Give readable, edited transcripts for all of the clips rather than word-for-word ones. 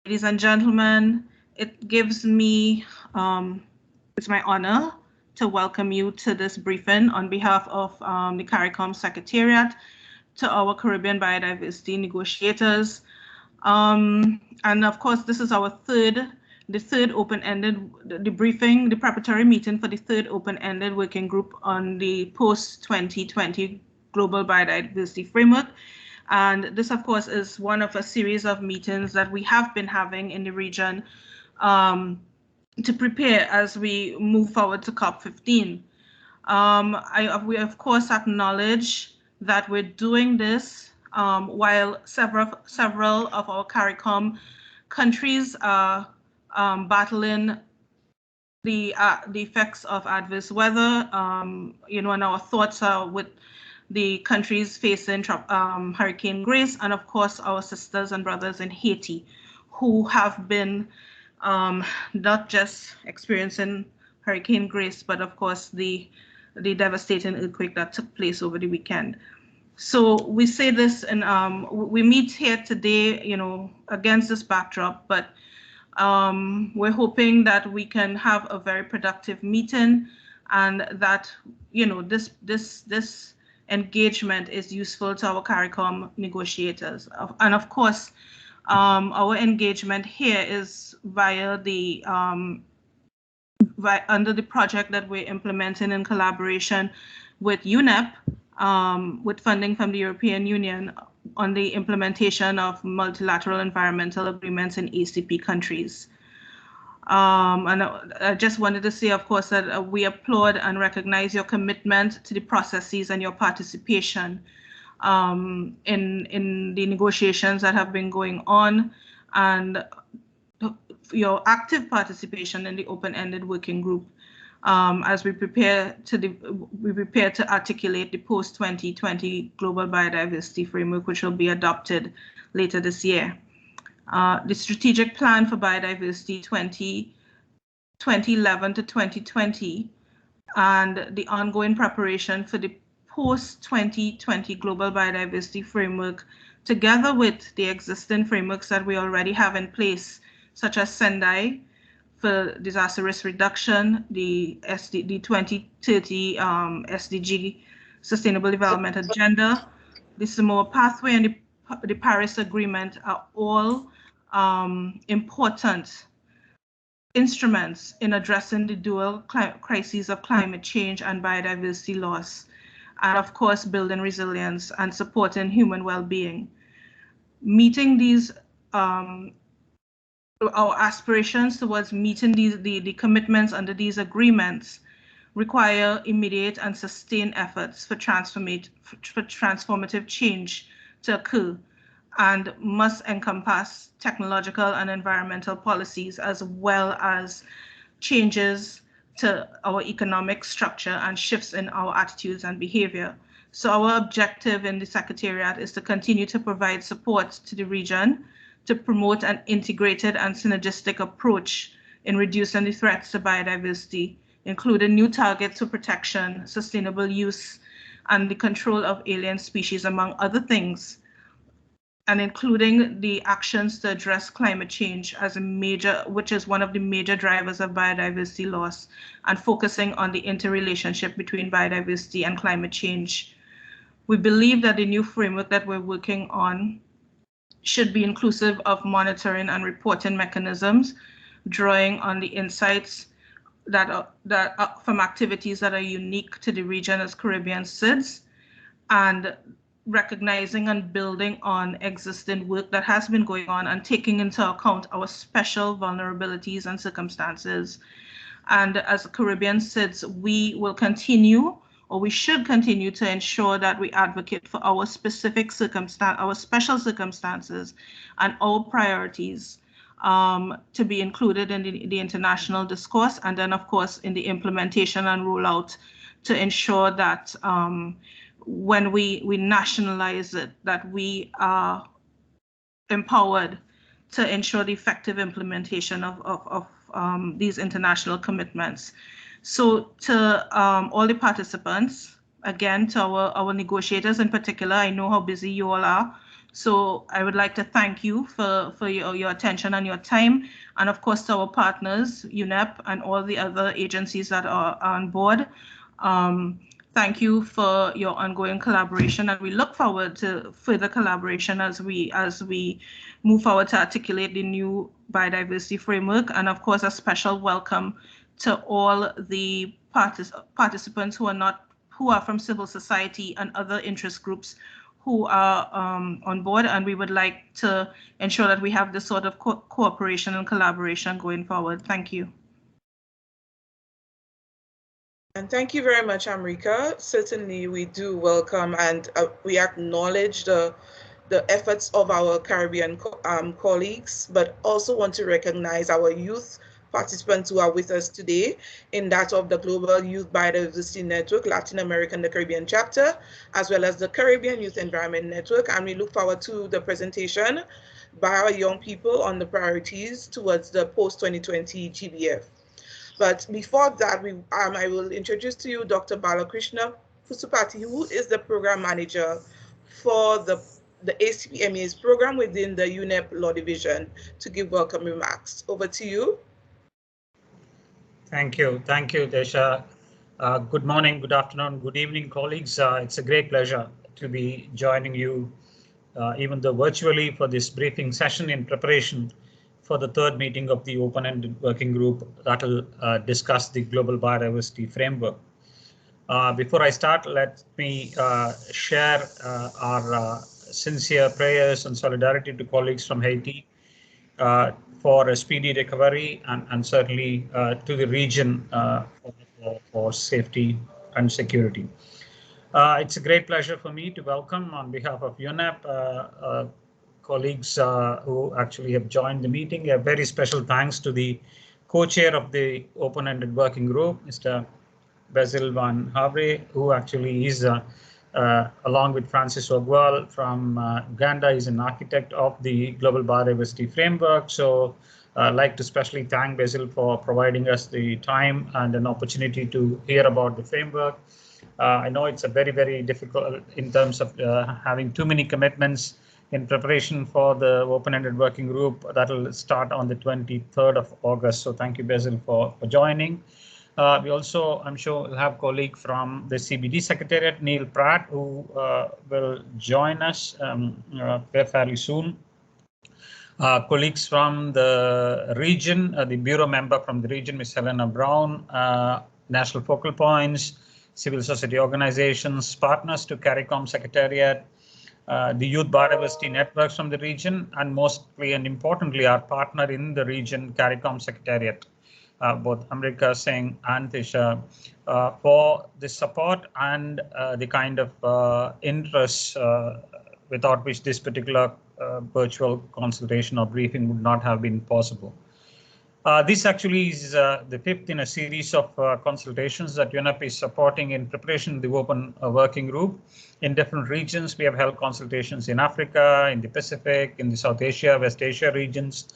Ladies and gentlemen, it gives me, it's my honor to welcome you to this briefing on behalf of the CARICOM Secretariat to our Caribbean biodiversity negotiators. And of course, this is our the third open-ended, the briefing, the preparatory meeting for the third open-ended working group on the post-2020 Global Biodiversity Framework. And this, of course, is one of a series of meetings that we have been having in the region to prepare as we move forward to COP15. We, of course, acknowledge that we're doing this while several of our CARICOM countries are battling the effects of adverse weather, and our thoughts are with the countries facing Hurricane Grace, and of course our sisters and brothers in Haiti, who have been not just experiencing Hurricane Grace, but of course the devastating earthquake that took place over the weekend. So we say this, and we meet here today, against this backdrop, but we're hoping that we can have a very productive meeting, and that this engagement is useful to our CARICOM negotiators. And of course, our engagement here is via the under the project that we're implementing in collaboration with UNEP, with funding from the European Union on the implementation of multilateral environmental agreements in ACP countries. And I just wanted to say, of course, that we applaud and recognize your commitment to the processes and your participation in the negotiations that have been going on, and your active participation in the open-ended working group as we prepare to articulate the post-2020 Global Biodiversity Framework, which will be adopted later this year. The Strategic Plan for Biodiversity 2011 to 2020 and the ongoing preparation for the post-2020 Global Biodiversity Framework, together with the existing frameworks that we already have in place, such as Sendai for disaster risk reduction, the 2030 SDG Sustainable Development Agenda, the Samoa Pathway, and the Paris Agreement are all important instruments in addressing the dual crises of climate change and biodiversity loss, and of course building resilience and supporting human well-being. Meeting these our aspirations towards meeting the commitments under these agreements require immediate and sustained efforts for transformative change to occur, and must encompass technological and environmental policies, as well as changes to our economic structure and shifts in our attitudes and behavior. So our objective in the Secretariat is to continue to provide support to the region to promote an integrated and synergistic approach in reducing the threats to biodiversity, including new targets for protection, sustainable use, and the control of alien species, among other things, and including the actions to address climate change as which is one of the major drivers of biodiversity loss, and focusing on the interrelationship between biodiversity and climate change. We believe that the new framework that we're working on should be inclusive of monitoring and reporting mechanisms, drawing on the insights that are from activities that are unique to the region as Caribbean SIDS, and recognizing and building on existing work that has been going on, and taking into account our special vulnerabilities and circumstances. And as Caribbean SIDS, we will continue, or we should continue, to ensure that we advocate for our specific our special circumstances and our priorities to be included in the international discourse, and then of course in the implementation and rollout, to ensure that when we nationalize it, that we are empowered to ensure the effective implementation of these international commitments. So to all the participants, again, to our negotiators in particular, I know how busy you all are. So I would like to thank you for your attention and your time, and of course to our partners, UNEP and all the other agencies that are on board. Thank you for your ongoing collaboration, and we look forward to further collaboration as we move forward to articulate the new biodiversity framework. And of course, a special welcome to all the participants who are from civil society and other interest groups who are on board. And we would like to ensure that we have this sort of cooperation and collaboration going forward. Thank you. And thank you very much, Amrika. Certainly, we do welcome and we acknowledge the efforts of our Caribbean colleagues, but also want to recognize our youth participants who are with us today in that of the Global Youth Biodiversity Network, Latin American, the Caribbean chapter, as well as the Caribbean Youth Environment Network. And we look forward to the presentation by our young people on the priorities towards the post-2020 GBF. But before that, I will introduce to you Dr. Balakrishna Pusupati, who is the program manager for the ACP MEAs program within the UNEP Law Division, to give welcome remarks. Over to you. Thank you, Desha. Good morning, good afternoon, good evening, colleagues. It's a great pleasure to be joining you, even though virtually, for this briefing session in preparation for the third meeting of the open-ended working group that will discuss the global biodiversity framework. Before I start, let me share our sincere prayers and solidarity to colleagues from Haiti for a speedy recovery, and certainly to the region for safety and security. It's a great pleasure for me to welcome on behalf of UNEP colleagues who actually have joined the meeting. A very special thanks to the co-chair of the open-ended working group, Mr. Basil Van Havre, who actually is, along with Francis Ogwal from Uganda, is an architect of the Global Biodiversity Framework. So I'd like to especially thank Basil for providing us the time and an opportunity to hear about the framework. I know it's a very, very difficult in terms of having too many commitments in preparation for the open-ended working group that will start on the 23rd of August. So thank you, Basil, for joining. We also, I'm sure, will have colleague from the CBD Secretariat, Neil Pratt, who will join us fairly soon. Colleagues from the region, the bureau member from the region, Ms. Helena Brown, National Focal Points, civil society organizations, partners to CARICOM Secretariat, the Youth Biodiversity Networks from the region, and mostly and importantly, our partner in the region, CARICOM Secretariat, both Amrika Singh and Tisha, for the support and the kind of interest without which this particular virtual consultation or briefing would not have been possible. This actually is the fifth in a series of consultations that UNEP is supporting in preparation of the open working group. In different regions, we have held consultations in Africa, in the Pacific, in the South Asia, West Asia regions,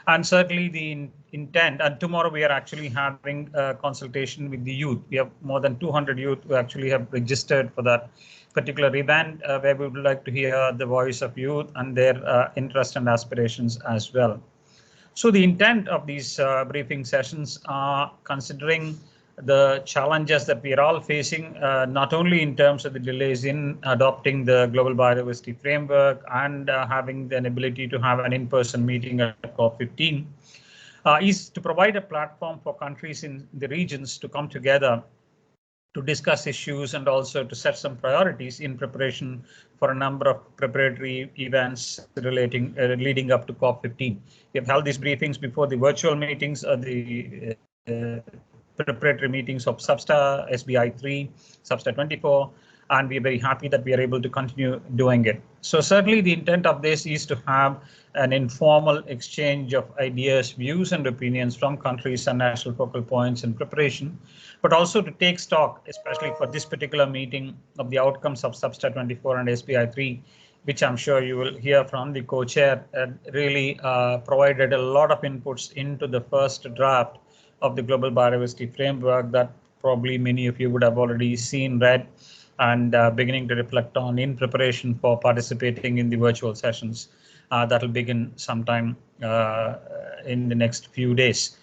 and certainly the intent, and tomorrow we are actually having a consultation with the youth. We have more than 200 youth who actually have registered for that particular event, where we would like to hear the voice of youth and their interests and aspirations as well. So the intent of these briefing sessions are considering the challenges that we are all facing, not only in terms of the delays in adopting the Global Biodiversity Framework and having the ability to have an in-person meeting at COP15, is to provide a platform for countries in the regions to come together to discuss issues and also to set some priorities in preparation for a number of preparatory events leading up to COP15. We have held these briefings before the virtual meetings, the preparatory meetings of SBSTTA, SBI-3, SBSTTA-24, and we are very happy that we are able to continue doing it. So certainly the intent of this is to have an informal exchange of ideas, views and opinions from countries and national focal points in preparation, but also to take stock, especially for this particular meeting, of the outcomes of SBSTTA-24 and SBI-3, which I'm sure you will hear from the co-chair, really provided a lot of inputs into the first draft of the Global Biodiversity Framework that probably many of you would have already seen, read, and beginning to reflect on in preparation for participating in the virtual sessions that will begin sometime in the next few days.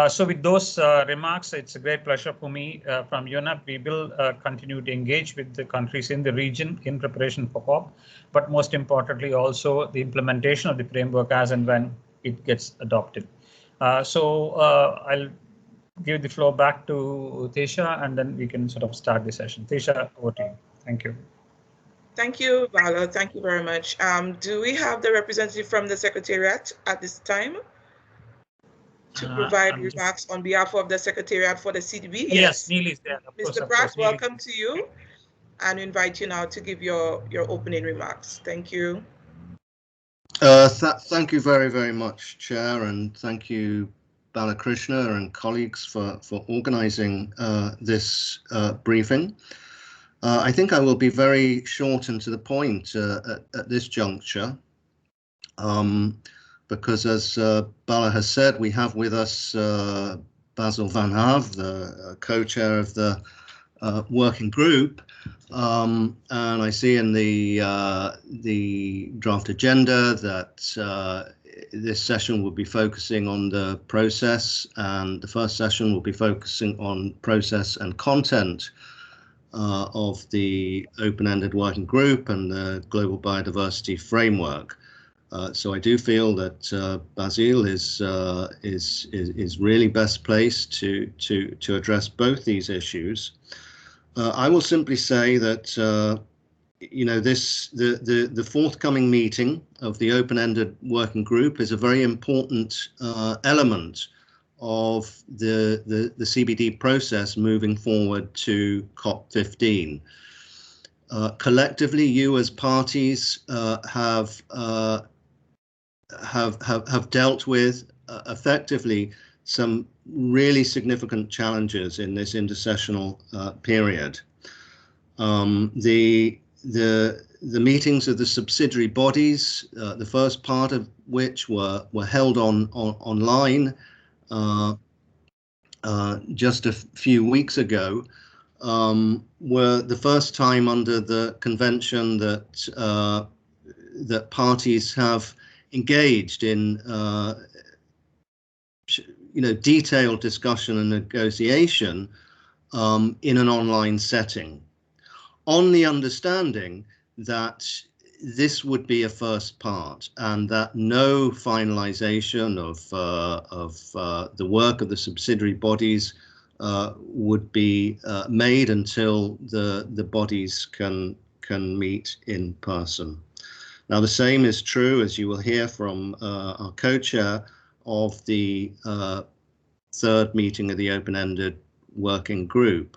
So with those remarks, it's a great pleasure for me from UNEP. We will continue to engage with the countries in the region in preparation for COP, but most importantly also the implementation of the framework as and when it gets adopted. I'll give the floor back to Tesha, and then we can sort of start the session. Tesha, over to you. Thank you. Thank you, Vala. Thank you very much. Do we have the representative from the Secretariat at this time to provide remarks on behalf of the Secretariat for the CDB? Yes, Neil is there. Mr. Pratt, welcome to you, and invite you now to give your opening remarks. Thank you. Thank you very, very much, Chair, and thank you, Balakrishna and colleagues for organizing this briefing. I think I will be very short and to the point at this juncture, because as Bala has said, we have with us Basil van Haaf, the co-chair of the working group, and I see in the draft agenda that this session will be focusing on the process, and the first session will be focusing on process and content of the open-ended working group and the global biodiversity framework. So I do feel that Basil is really best placed to address both these issues. I will simply say that you know, the forthcoming meeting of the open-ended working group is a very important element of the CBD process moving forward to COP15. Collectively, you as parties have dealt with effectively some really significant challenges in this intersessional period. The meetings of the subsidiary bodies, the first part of which were held online just a few weeks ago, were the first time under the convention that that parties have engaged in you know, detailed discussion and negotiation in an online setting, on the understanding that this would be a first part and that no finalization of the work of the subsidiary bodies would be made until the bodies can meet in person. Now, the same is true, as you will hear from our co-chair, of the third meeting of the open-ended working group.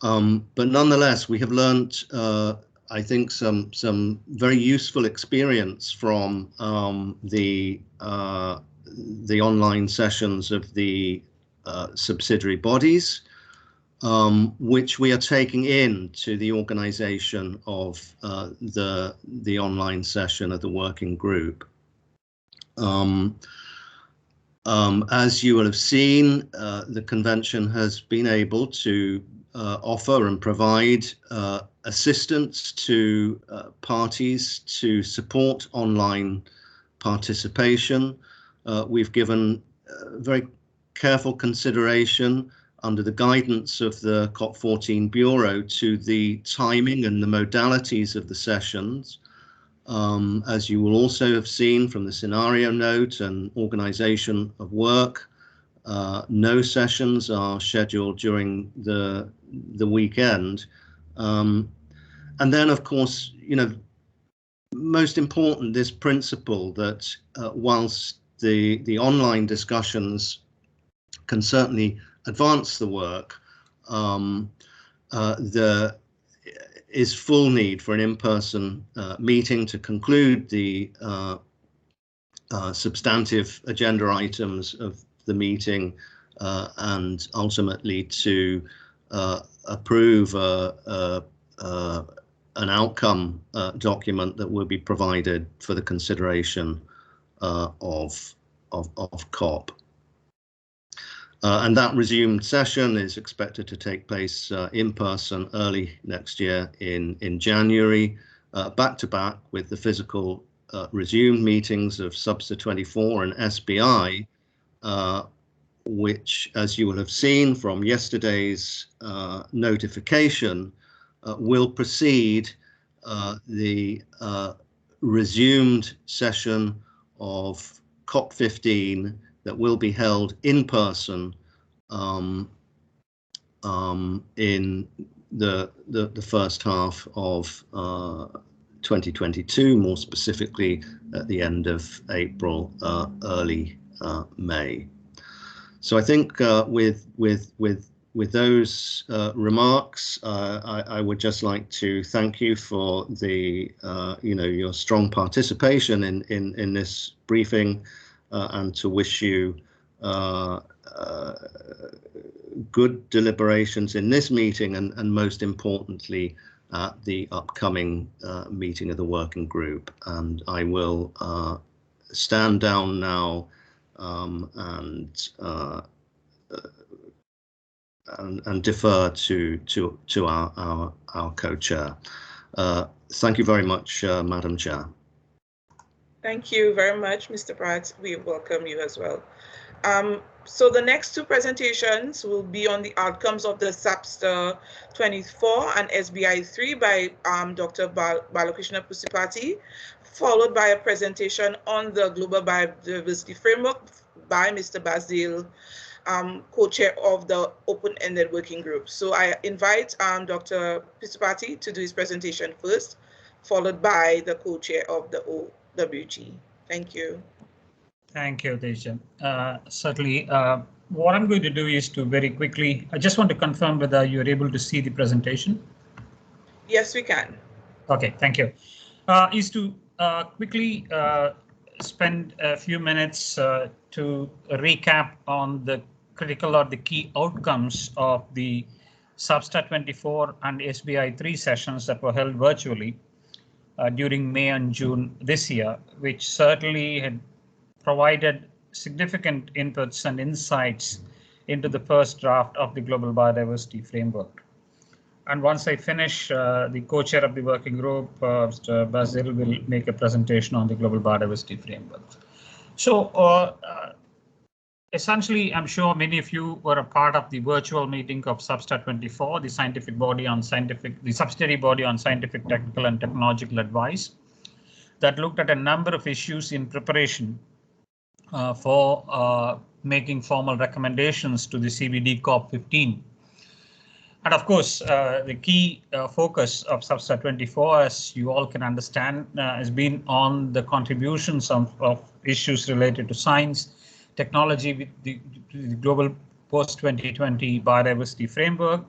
But nonetheless, we have learned, I think, some very useful experience from the online sessions of the subsidiary bodies, which we are taking into the organization of the online session of the working group. As you will have seen, the convention has been able to offer and provide assistance to parties to support online participation. We've given very careful consideration under the guidance of the COP14 Bureau to the timing and the modalities of the sessions. As you will also have seen from the scenario note and organization of work, no sessions are scheduled during the weekend. And then, of course, you know, most important, this principle that whilst the online discussions can certainly advance the work, there is full need for an in-person meeting to conclude the substantive agenda items of the meeting and ultimately to approve an outcome document that will be provided for the consideration of COP. And that resumed session is expected to take place in person early next year in January, back to back with the physical resumed meetings of Subsidiary 24 and SBI, which, as you will have seen from yesterday's notification, will precede the resumed session of COP15 that will be held in person in the first half of 2022, more specifically at the end of April, early May. So I think with those remarks, I would just like to thank you for the your strong participation in this briefing, and to wish you good deliberations in this meeting, and most importantly at the upcoming meeting of the working group. And I will stand down now and defer to our co-chair. Thank you very much, Madam Chair. Thank you very much, Mr. Pratt. We welcome you as well. So the next two presentations will be on the outcomes of the SBSTTA-24 and SBI-3 by Dr. Balakrishna Pusipati, followed by a presentation on the Global Biodiversity Framework by Mr. Basil, co-chair of the open-ended working group. So I invite Dr. Pusipati to do his presentation first, followed by the co-chair of the OWG. Thank you. Thank you, Dejan. Certainly, what I'm going to do is to very quickly, I just want to confirm whether you're able to see the presentation. Yes, we can. Okay, thank you. Is to quickly spend a few minutes to recap on the critical or the key outcomes of the SBSTTA-24 and SBI-3 sessions that were held virtually during May and June this year, which certainly had provided significant inputs and insights into the first draft of the Global Biodiversity Framework. And once I finish, the co-chair of the working group, Mr. Basil, will make a presentation on the Global Biodiversity Framework. So essentially, I'm sure many of you were a part of the virtual meeting of SBSTTA-24, the subsidiary body on scientific, technical and technological advice that looked at a number of issues in preparation for making formal recommendations to the CBD COP15. And of course, the key focus of SBSTTA-24, as you all can understand, has been on the contributions of issues related to science, technology with the global post-2020 biodiversity framework.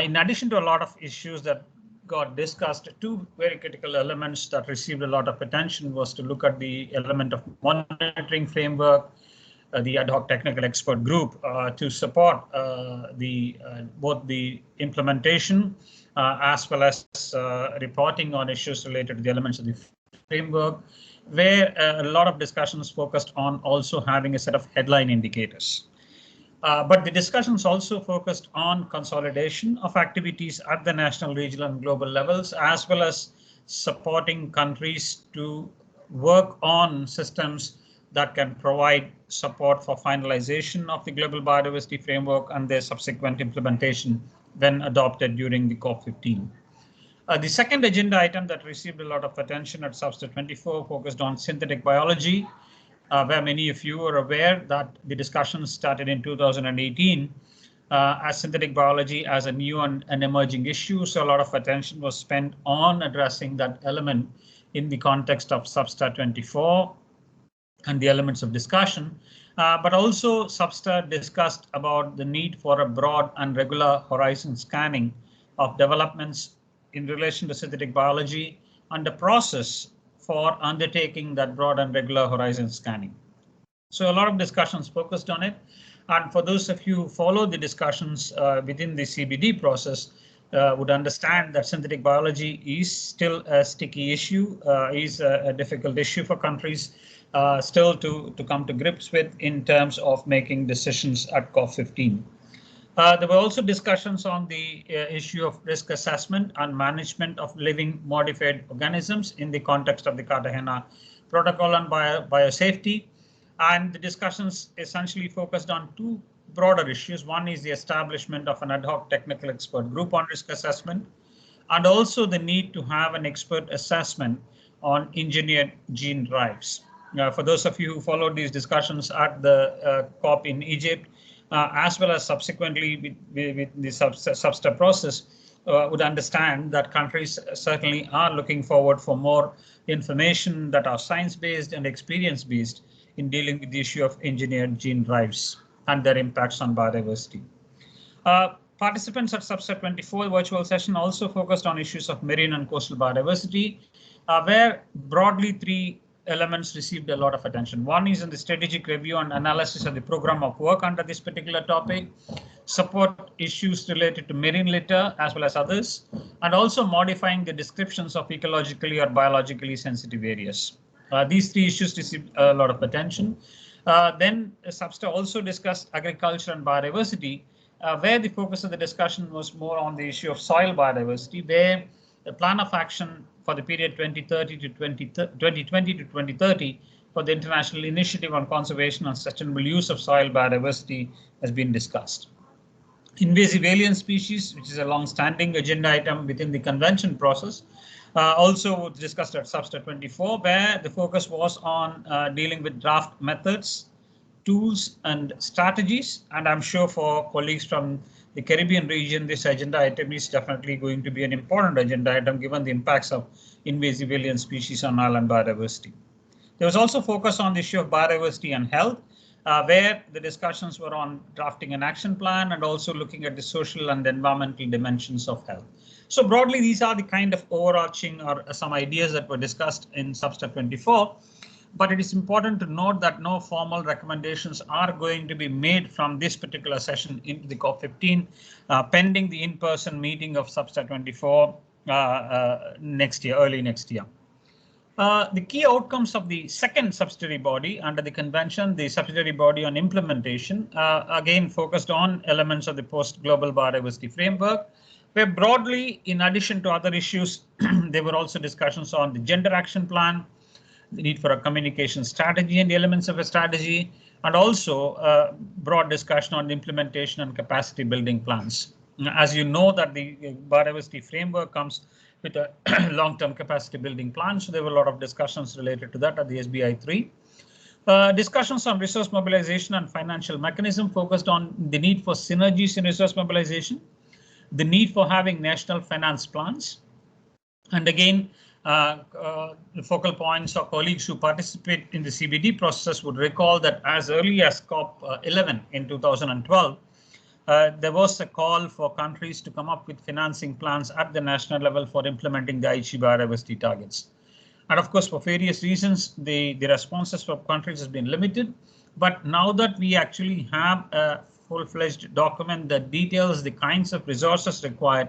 In addition to a lot of issues that got discussed, two very critical elements that received a lot of attention was to look at the element of monitoring framework, the ad hoc technical expert group to support both the implementation as well as reporting on issues related to the elements of the framework, where a lot of discussions focused on also having a set of headline indicators. But the discussions also focused on consolidation of activities at the national, regional and global levels, as well as supporting countries to work on systems that can provide support for finalization of the Global Biodiversity Framework and their subsequent implementation when adopted during the COP15. The second agenda item that received a lot of attention at SBSTTA-24 focused on synthetic biology, where many of you are aware that the discussions started in 2018 as synthetic biology as a new and an emerging issue. So a lot of attention was spent on addressing that element in the context of SBSTTA-24 and the elements of discussion. But also SBSTTA discussed about the need for a broad and regular horizon scanning of developments in relation to synthetic biology and the process for undertaking that broad and regular horizon scanning. So a lot of discussions focused on it. And for those of you who follow the discussions within the CBD process, would understand that synthetic biology is still a sticky issue, is a difficult issue for countries still to come to grips with in terms of making decisions at COP15. There were also discussions on the issue of risk assessment and management of living modified organisms in the context of the Cartagena Protocol on biosafety. And the discussions essentially focused on two broader issues. One is the establishment of an ad hoc technical expert group on risk assessment, and also the need to have an expert assessment on engineered gene drives. For those of you who followed these discussions at the COP in Egypt, as well as subsequently with the SBSTTA process, would understand that countries certainly are looking forward for more information that are science-based and experience-based in dealing with the issue of engineered gene drives and their impacts on biodiversity. Participants at SBSTTA-24 virtual session also focused on issues of marine and coastal biodiversity, where broadly three elements received a lot of attention. One is in the strategic review and analysis of the program of work under this particular topic, support issues related to marine litter as well as others, and also modifying the descriptions of ecologically or biologically sensitive areas. These three issues received a lot of attention. Then SBSTTA also discussed agriculture and biodiversity, where the focus of the discussion was more on the issue of soil biodiversity, where the plan of action for the period 2020 to 2030 for the International Initiative on Conservation and Sustainable Use of Soil Biodiversity has been discussed. Invasive alien species, which is a long-standing agenda item within the convention process, also discussed at SBSTTA-24, where the focus was on dealing with draft methods, tools and strategies. And I'm sure for colleagues from the Caribbean region, this agenda item is definitely going to be an important agenda item given the impacts of invasive alien species on island biodiversity. There was also focus on the issue of biodiversity and health, where the discussions were on drafting an action plan and also looking at the social and environmental dimensions of health. So broadly, these are the kind of overarching or some ideas that were discussed in SBSTTA-24. But it is important to note that no formal recommendations are going to be made from this particular session into the COP15, pending the in-person meeting of SBSTTA-24 next year, early next year. The key outcomes of the second subsidiary body under the convention, the subsidiary body on implementation, again focused on elements of the post-global biodiversity framework, where broadly, in addition to other issues, there were also discussions on the gender action plan, the need for a communication strategy and the elements of a strategy, and also broad discussion on the implementation and capacity building plans. As you know that the biodiversity framework comes with a long-term capacity building plan, so there were a lot of discussions related to that at the SBI-3. Discussions on resource mobilization and financial mechanism focused on the need for synergies in resource mobilization, the need for having national finance plans, and again, the focal points or colleagues who participate in the CBD process would recall that as early as COP11 in 2012, there was a call for countries to come up with financing plans at the national level for implementing the Aichi biodiversity targets. And of course, for various reasons, the responses from countries has been limited. But now that we actually have a full-fledged document that details the kinds of resources required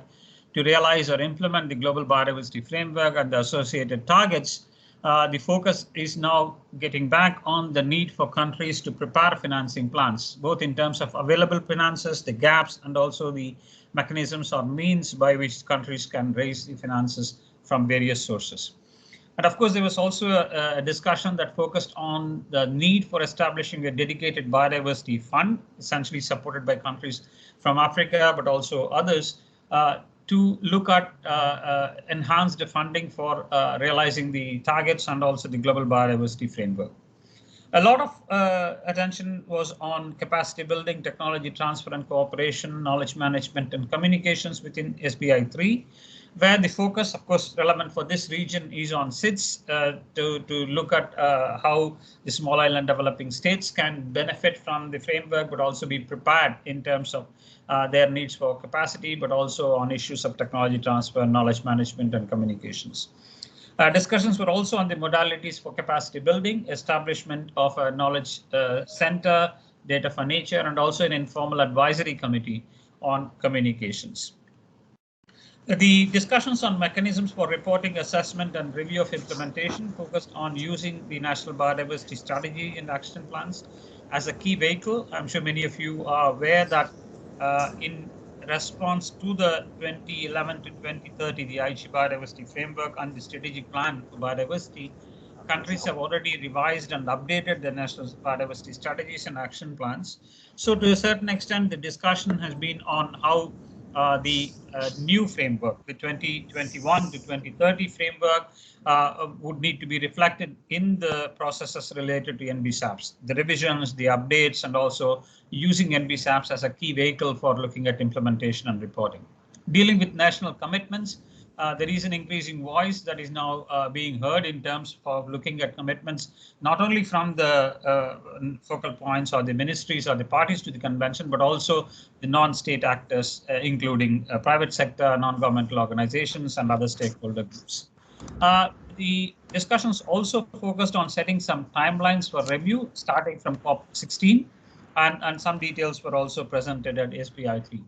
to realize or implement the global biodiversity framework and the associated targets, the focus is now getting back on the need for countries to prepare financing plans, both in terms of available finances, the gaps, and also the mechanisms or means by which countries can raise the finances from various sources. And of course, there was also a discussion that focused on the need for establishing a dedicated biodiversity fund, essentially supported by countries from Africa, but also others, to look at enhanced funding for realizing the targets and also the global biodiversity framework. A lot of attention was on capacity building, technology transfer and cooperation, knowledge management and communications within SBI-3, where the focus, of course, relevant for this region is on SIDS to look at how the small island developing states can benefit from the framework, but also be prepared in terms of their needs for capacity, but also on issues of technology transfer, knowledge management and communications. Discussions were also on the modalities for capacity building, establishment of a knowledge center, data for nature, and also an informal advisory committee on communications. The discussions on mechanisms for reporting, assessment, and review of implementation focused on using the National Biodiversity Strategy and Action Plans as a key vehicle. I'm sure many of you are aware that in response to the 2011 to 2030, the Aichi Biodiversity Framework and the Strategic Plan for Biodiversity, countries have already revised and updated their national biodiversity strategies and action plans. So to a certain extent, the discussion has been on how the new framework, the 2021 to 2030 framework, would need to be reflected in the processes related to NBSAPs, the revisions, the updates, and also using NBSAPs as a key vehicle for looking at implementation and reporting. Dealing with national commitments, there is an increasing voice that is now being heard in terms of looking at commitments, not only from the focal points or the ministries or the parties to the convention, but also the non-state actors, including private sector, non-governmental organizations, and other stakeholder groups. The discussions also focused on setting some timelines for review, starting from COP16, and some details were also presented at SBI-3.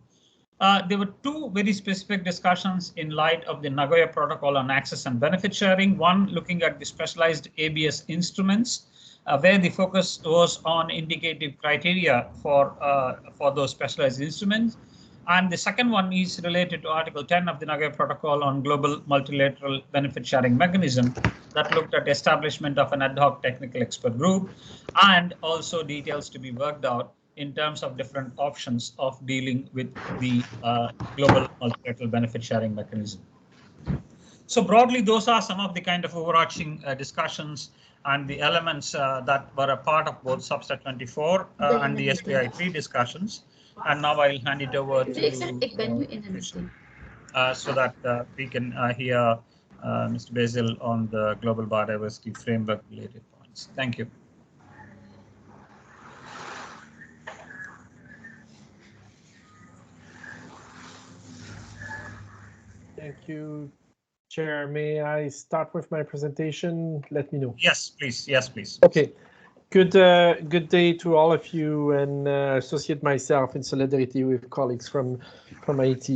There were two very specific discussions in light of the Nagoya Protocol on access and benefit sharing. One looking at the specialized ABS instruments, where the focus was on indicative criteria for those specialized instruments. And the second one is related to Article 10 of the Nagoya Protocol on global multilateral benefit sharing mechanism that looked at establishment of an ad hoc technical expert group and also details to be worked out in terms of different options of dealing with the global multilateral benefit sharing mechanism. So broadly, those are some of the kind of overarching discussions and the elements that were a part of both SBSTTA-24 and the SBI-3 discussions. And now I'll hand it over to so that we can hear Mr. Basil on the global biodiversity framework related points. Thank you. Thank you, Chair. May I start with my presentation? Let me know. Yes, please. Yes, please. Okay. Good day to all of you, and associate myself in solidarity with colleagues from IT.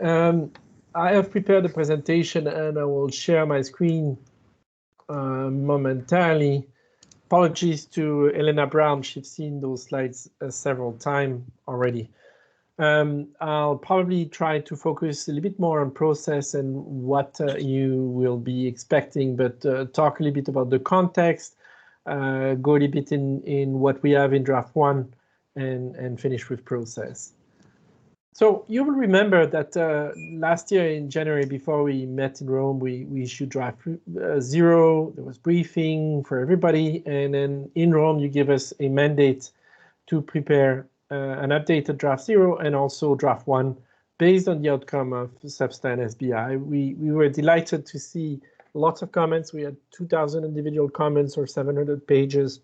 I have prepared a presentation, and I will share my screen momentarily. Apologies to Elena Brown. She's seen those slides several times already. I'll probably try to focus a little bit more on process and what you will be expecting, but talk a little bit about the context, go a little bit in what we have in draft one, and finish with process. So you will remember that last year in January, before we met in Rome, we issued draft 0. There was briefing for everybody, and then in Rome you give us a mandate to prepare an updated draft 0 and also draft 1 based on the outcome of Subsidiary and SBI. We were delighted to see lots of comments. We had 2,000 individual comments or 700 pages,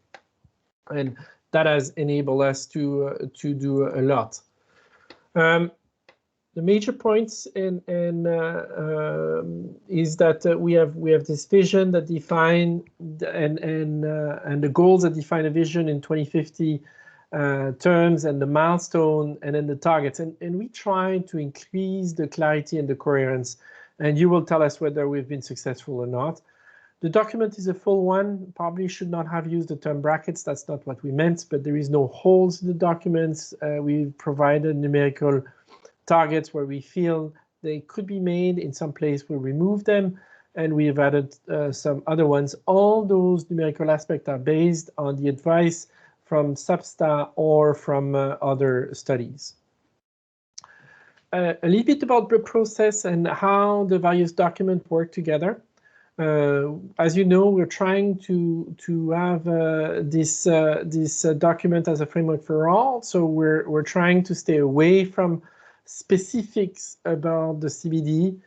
and that has enabled us to do a lot. The major points is that we have this vision that define and the goals that define a vision in 2050 terms, and the milestone, and then the targets, and we try to increase the clarity and the coherence, and you will tell us whether we've been successful or not. The document is a full one. Probably should not have used the term brackets. That's not what we meant, but there is no holes in the documents. We've provided numerical targets where we feel they could be made. In some place we remove them, and we have added some other ones. All those numerical aspects are based on the advice from SBSTTA or from other studies. A little bit about the process and how the various documents work together. As you know, we're trying to have this document as a framework for all. So we're trying to stay away from specifics about the CBD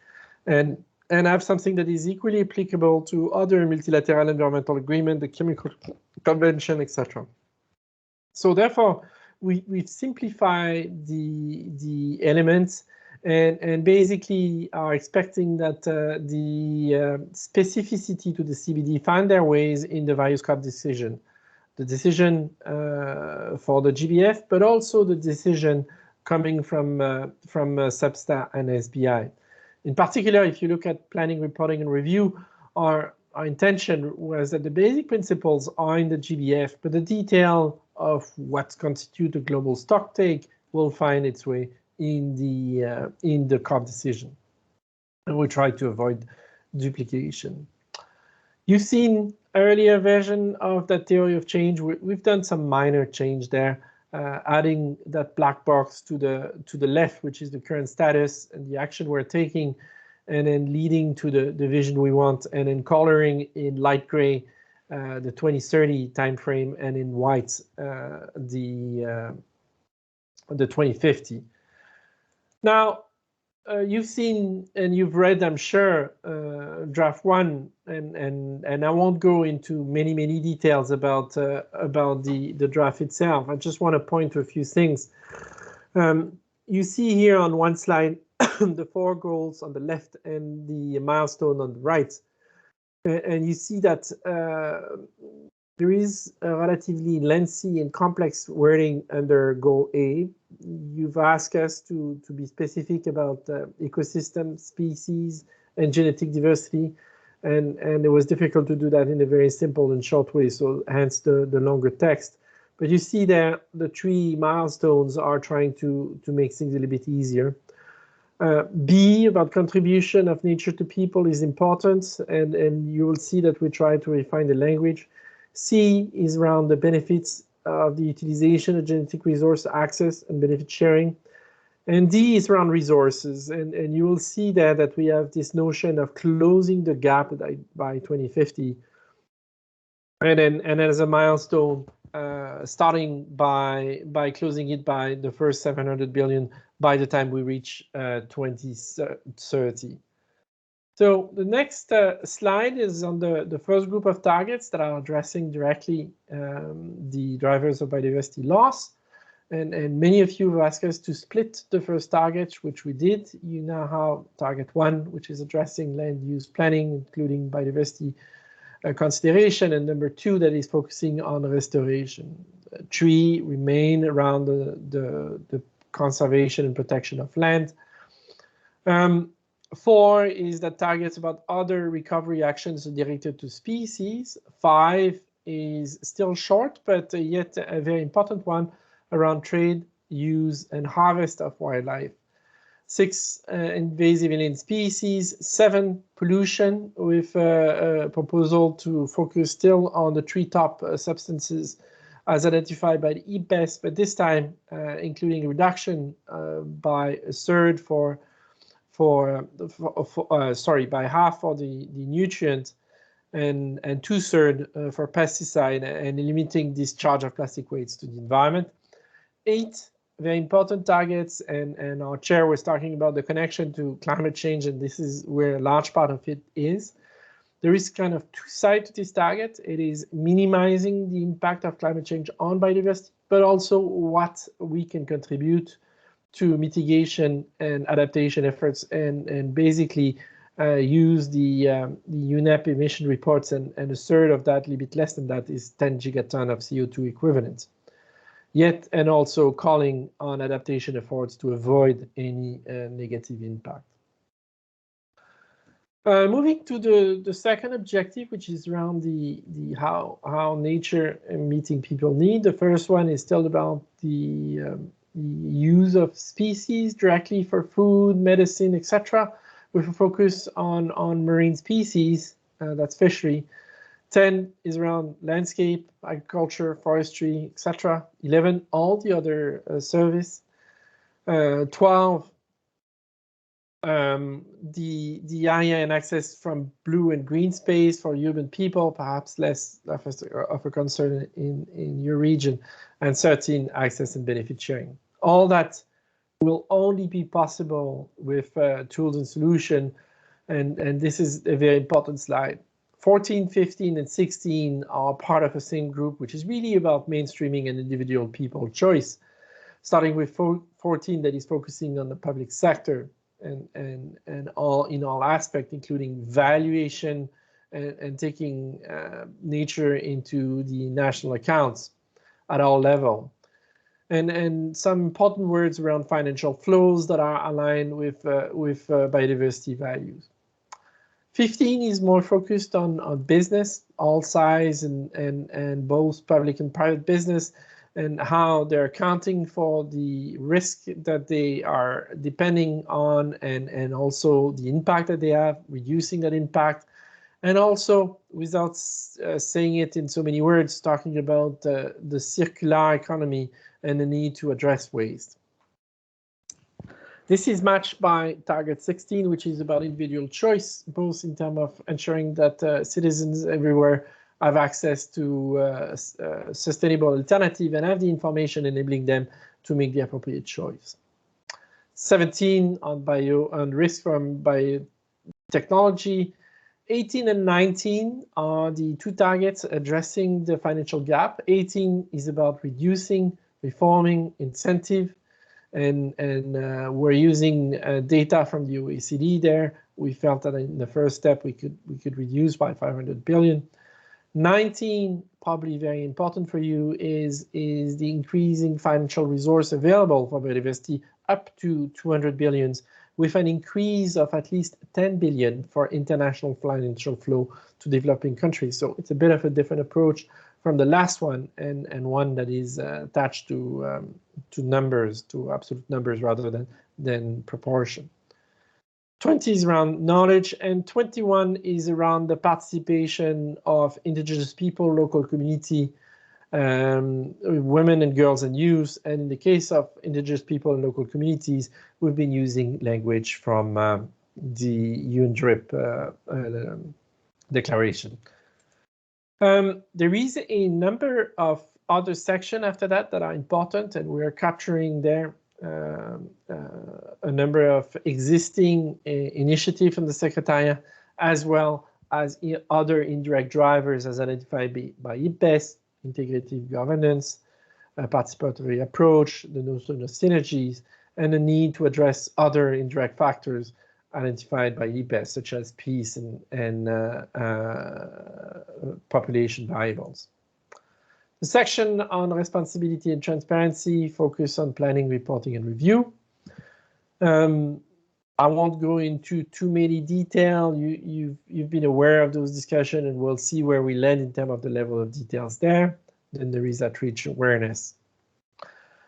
and have something that is equally applicable to other multilateral environmental agreement, the Chemical Convention, etc. So therefore, we've simplified the elements and basically are expecting that the specificity to the CBD find their ways in the various COP decision. The decision for the GBF, but also the decision coming from SBSTTA and SBI. In particular, if you look at planning, reporting, and review, our intention was that the basic principles are in the GBF, but the detail of what constitutes a global stocktake will find its way in the COP decision. And we try to avoid duplication. You've seen earlier version of that theory of change. We've done some minor change there, adding that black box to the left, which is the current status and the action we're taking, and then leading to the vision we want, and then coloring in light gray the 2030 timeframe, and in white the 2050. Now, you've seen and you've read, I'm sure, draft 1, and I won't go into many details about the draft itself. I just want to point to a few things. You see here on one slide the 4 goals on the left and the milestone on the right, and you see that there is a relatively lengthy and complex wording under Goal A. You've asked us to be specific about ecosystem, species, and genetic diversity, and it was difficult to do that in a very simple and short way, so hence the longer text. But you see there the 3 milestones are trying to make things a little bit easier. B, about contribution of nature to people, is important, and you will see that we try to refine the language. C is around the benefits of the utilization of genetic resource access and benefit sharing. And D is around resources, and you will see there that we have this notion of closing the gap by 2050. And then as a milestone, starting by closing it by the first 700 billion by the time we reach 2030. So the next slide is on the first group of targets that are addressing directly the drivers of biodiversity loss. And many of you have asked us to split the first target, which we did. You now have target 1, which is addressing land use planning, including biodiversity consideration, and number 2 that is focusing on restoration. 3 remain around the conservation and protection of land. 4 is that targets about other recovery actions directed to species. 5 is still short, but yet a very important one around trade, use, and harvest of wildlife. 6, invasive alien species. 7, pollution, with a proposal to focus still on the 3 top substances as identified by the EBES, but this time including reduction by a third by half for the nutrient, and 2/3 for pesticide, and limiting discharge of plastic waste to the environment. 8, very important targets, and our chair was talking about the connection to climate change, and this is where a large part of it is. There is kind of 2 sides to this target. It is minimizing the impact of climate change on biodiversity, but also what we can contribute to mitigation and adaptation efforts, and basically use the UNEP emission reports, and a third of that, a little bit less than that, is 10 gigaton of CO2 equivalent. Yet, and also calling on adaptation efforts to avoid any negative impact. Moving to the second objective, which is around the how nature and meeting people need. The first one is still about the use of species directly for food, medicine, etc., with a focus on marine species, that's fishery. 10 is around landscape, agriculture, forestry, etc. 11, all the other service. 12, the area and access from blue and green space for urban people, perhaps less of a concern in your region. And 13, access and benefit sharing. All that will only be possible with tools and solution, and this is a very important slide. 14, 15, and 16 are part of the same group, which is really about mainstreaming and individual people choice, starting with 14 that is focusing on the public sector and all aspects, including valuation and taking nature into the national accounts at all level. and some important words around financial flows that are aligned with biodiversity values. 15 is more focused on business, all size and both public and private business, and how they're accounting for the risk that they are depending on, and also the impact that they have, reducing that impact, and also, without saying it in so many words, talking about the circular economy and the need to address waste. This is matched by target 16, which is about individual choice, both in terms of ensuring that citizens everywhere have access to sustainable alternative and have the information enabling them to make the appropriate choice. 17 on risk from biotechnology. 18 and 19 are the two targets addressing the financial gap. 18 is about reducing, reforming, incentive, and we're using data from the OECD there. We felt that in the first step we could reduce by 500 billion. 19, probably very important for you, is the increasing financial resource available for biodiversity up to 200 billion, with an increase of at least 10 billion for international financial flow to developing countries. So it's a bit of a different approach from the last one, and one that is attached to numbers, to absolute numbers rather than proportion. 20 is around knowledge, and 21 is around the participation of indigenous people, local community, women and girls and youth. And in the case of indigenous people and local communities, we've been using language from the UNDRIP declaration. There is a number of other sections after that are important, and we are capturing there a number of existing initiatives from the Secretariat, as well as other indirect drivers as identified by IPBES, integrative governance, a participatory approach, the notion of synergies, and the need to address other indirect factors identified by IPBES, such as peace and population variables. The section on responsibility and transparency focus on planning, reporting, and review. I won't go into too many detail. You've been aware of those discussions, and we'll see where we land in terms of the level of details there. Then there is that rich awareness.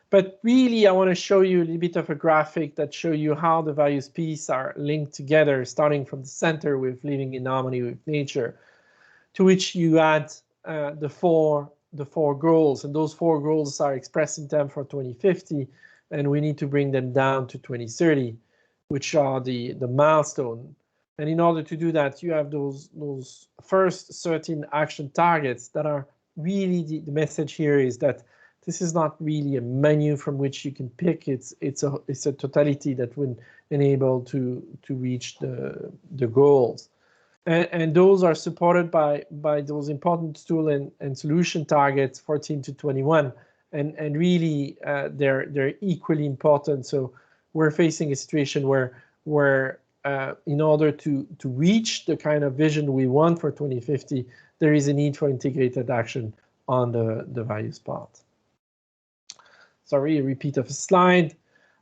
But really, I want to show you a little bit of a graphic that shows you how the various pieces are linked together, starting from the center with living in harmony with nature, to which you add the four goals, and those 4 goals are expressed in terms for 2050, and we need to bring them down to 2030, which are the milestone. And in order to do that, you have those first certain action targets that are really the message here is that this is not really a menu from which you can pick. It's a totality that would enable to reach the goals. And those are supported by those important tool and solution targets 14 to 21, and really they're equally important. So we're facing a situation where in order to reach the kind of vision we want for 2050, there is a need for integrated action on the various parts. Sorry, a repeat of a slide.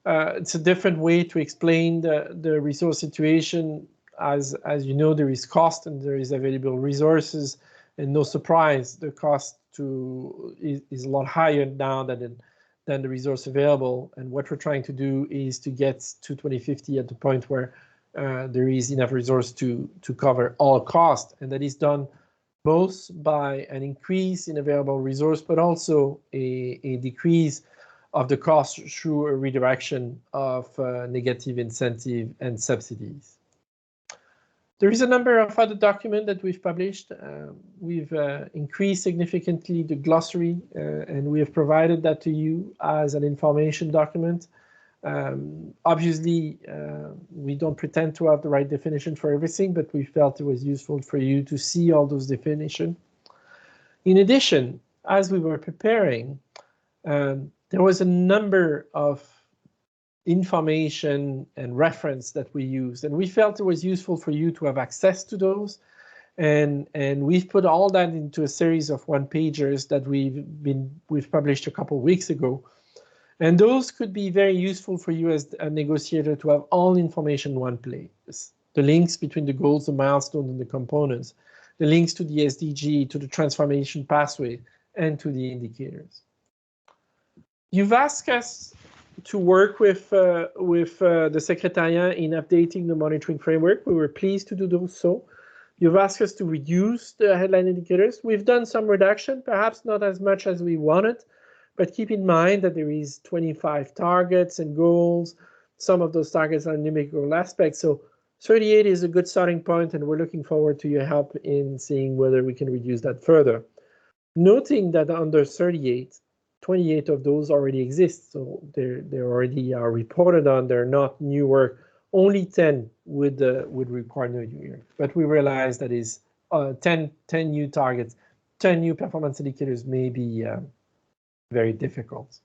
It's a different way to explain the resource situation. As you know, there is cost and there is available resources, and no surprise, the cost is a lot higher now than the resource available. And what we're trying to do is to get to 2050 at the point where there is enough resource to cover all costs, and that is done both by an increase in available resource, but also a decrease of the cost through a redirection of negative incentive and subsidies. There is a number of other documents that we've published. We've increased significantly the glossary, and we have provided that to you as an information document. Obviously, we don't pretend to have the right definition for everything, but we felt it was useful for you to see all those definitions. In addition, as we were preparing, there was a number of information and reference that we used, and we felt it was useful for you to have access to those, and we've put all that into a series of one-pagers that we've published a couple of weeks ago. And those could be very useful for you as a negotiator to have all information in one place. The links between the goals, the milestones, and the components, the links to the SDG, to the transformation pathway, and to the indicators. You've asked us to work with the Secretariat in updating the monitoring framework. We were pleased to do so. You've asked us to reduce the headline indicators. We've done some reduction, perhaps not as much as we wanted, but keep in mind that there is 25 targets and goals. Some of those targets are numerical aspects. So 38 is a good starting point, and we're looking forward to your help in seeing whether we can reduce that further. Noting that under 38, 28 of those already exist, so they already are reported on. They're not new work. Only 10 would require new work. But we realize that is 10 new targets, 10 new performance indicators may be very difficult.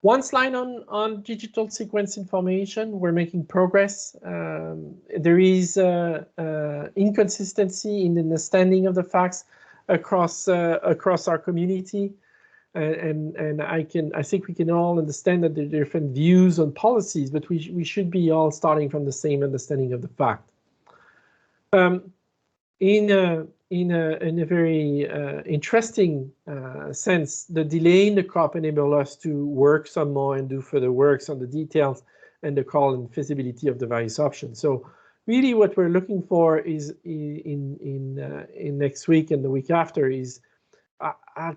One slide on digital sequence information. We're making progress. There is inconsistency in the understanding of the facts across our community, and I think we can all understand that there are different views on policies, but we should be all starting from the same understanding of the fact. In a very interesting sense, the delay in the COP enabled us to work some more and do further works on the details and the call and feasibility of the various options. So really what we're looking for is in next week and the week after is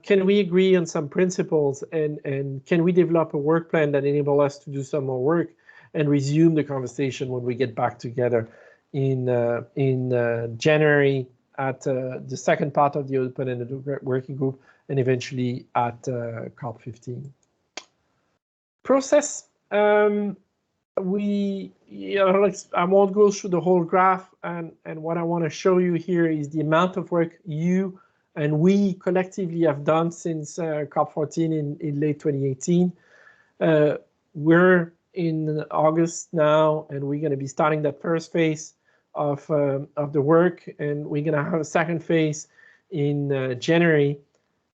can we agree on some principles, and can we develop a work plan that enable us to do some more work and resume the conversation when we get back together in January at the second part of the open-ended working group, and eventually at COP15. Process. I won't go through the whole graph, and what I want to show you here is the amount of work you and we collectively have done since COP14 in late 2018. We're in August now, and we're going to be starting that first phase of the work, and we're going to have a second phase in January.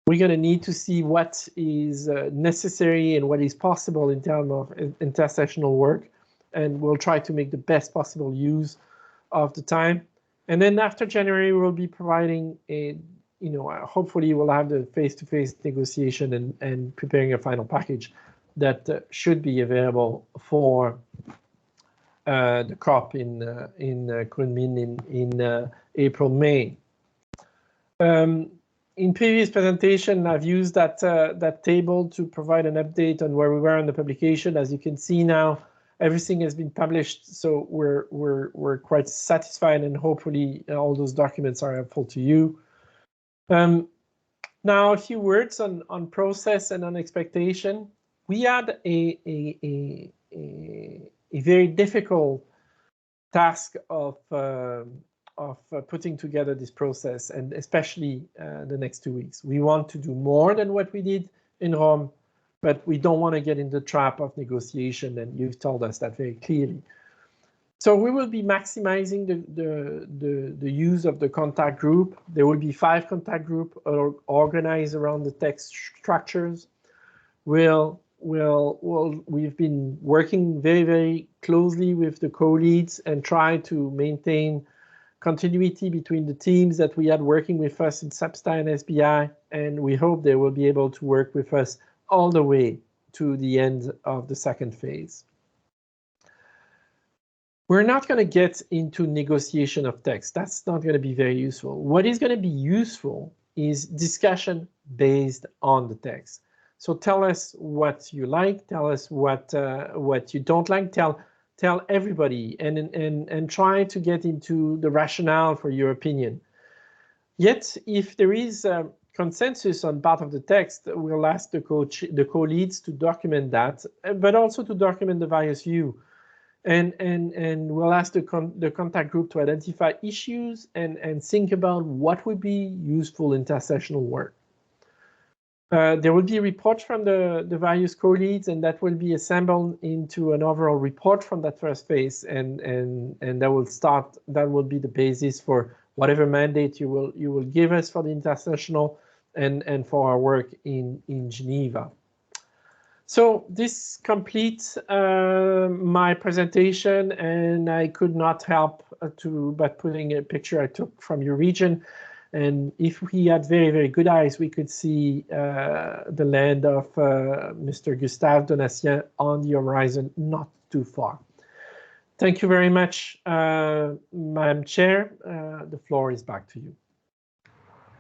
We're going to need to see what is necessary and what is possible in terms of intersessional work, and we'll try to make the best possible use of the time. And then after January, we'll be providing a, hopefully we'll have the face-to-face negotiation and preparing a final package that should be available for the COP in Kunming in April, May. In previous presentation, I've used that table to provide an update on where we were on the publication. As you can see now, everything has been published, so we're quite satisfied, and hopefully all those documents are helpful to you. Now a few words on process and on expectation. We had a very difficult task of putting together this process, and especially the next 2 weeks. We want to do more than what we did in Rome, but we don't want to get in the trap of negotiation, and you've told us that very clearly. So we will be maximizing the use of the contact group. There will be 5 contact groups organized around the text structures. We've been working very, very closely with the co-leads and try to maintain continuity between the teams that we had working with us in Subsidiary and SBI, and we hope they will be able to work with us all the way to the end of the second phase. We're not going to get into negotiation of text. That's not going to be very useful. What is going to be useful is discussion based on the text. So tell us what you like, tell us what you don't like, tell everybody, and try to get into the rationale for your opinion. Yet, if there is consensus on part of the text, we'll ask the co-leads to document that, but also to document the various views. And we'll ask the contact group to identify issues and think about what would be useful intersessional work. There will be a report from the various co-leads, and that will be assembled into an overall report from that first phase, and that will be the basis for whatever mandate you will give us for the intersessional and for our work in Geneva. So this completes my presentation, and I could not help but putting a picture I took from your region. And if we had very, very good eyes, we could see the land of Mr. Gustave Donatien on the horizon, not too far. Thank you very much, Madam Chair. The floor is back to you.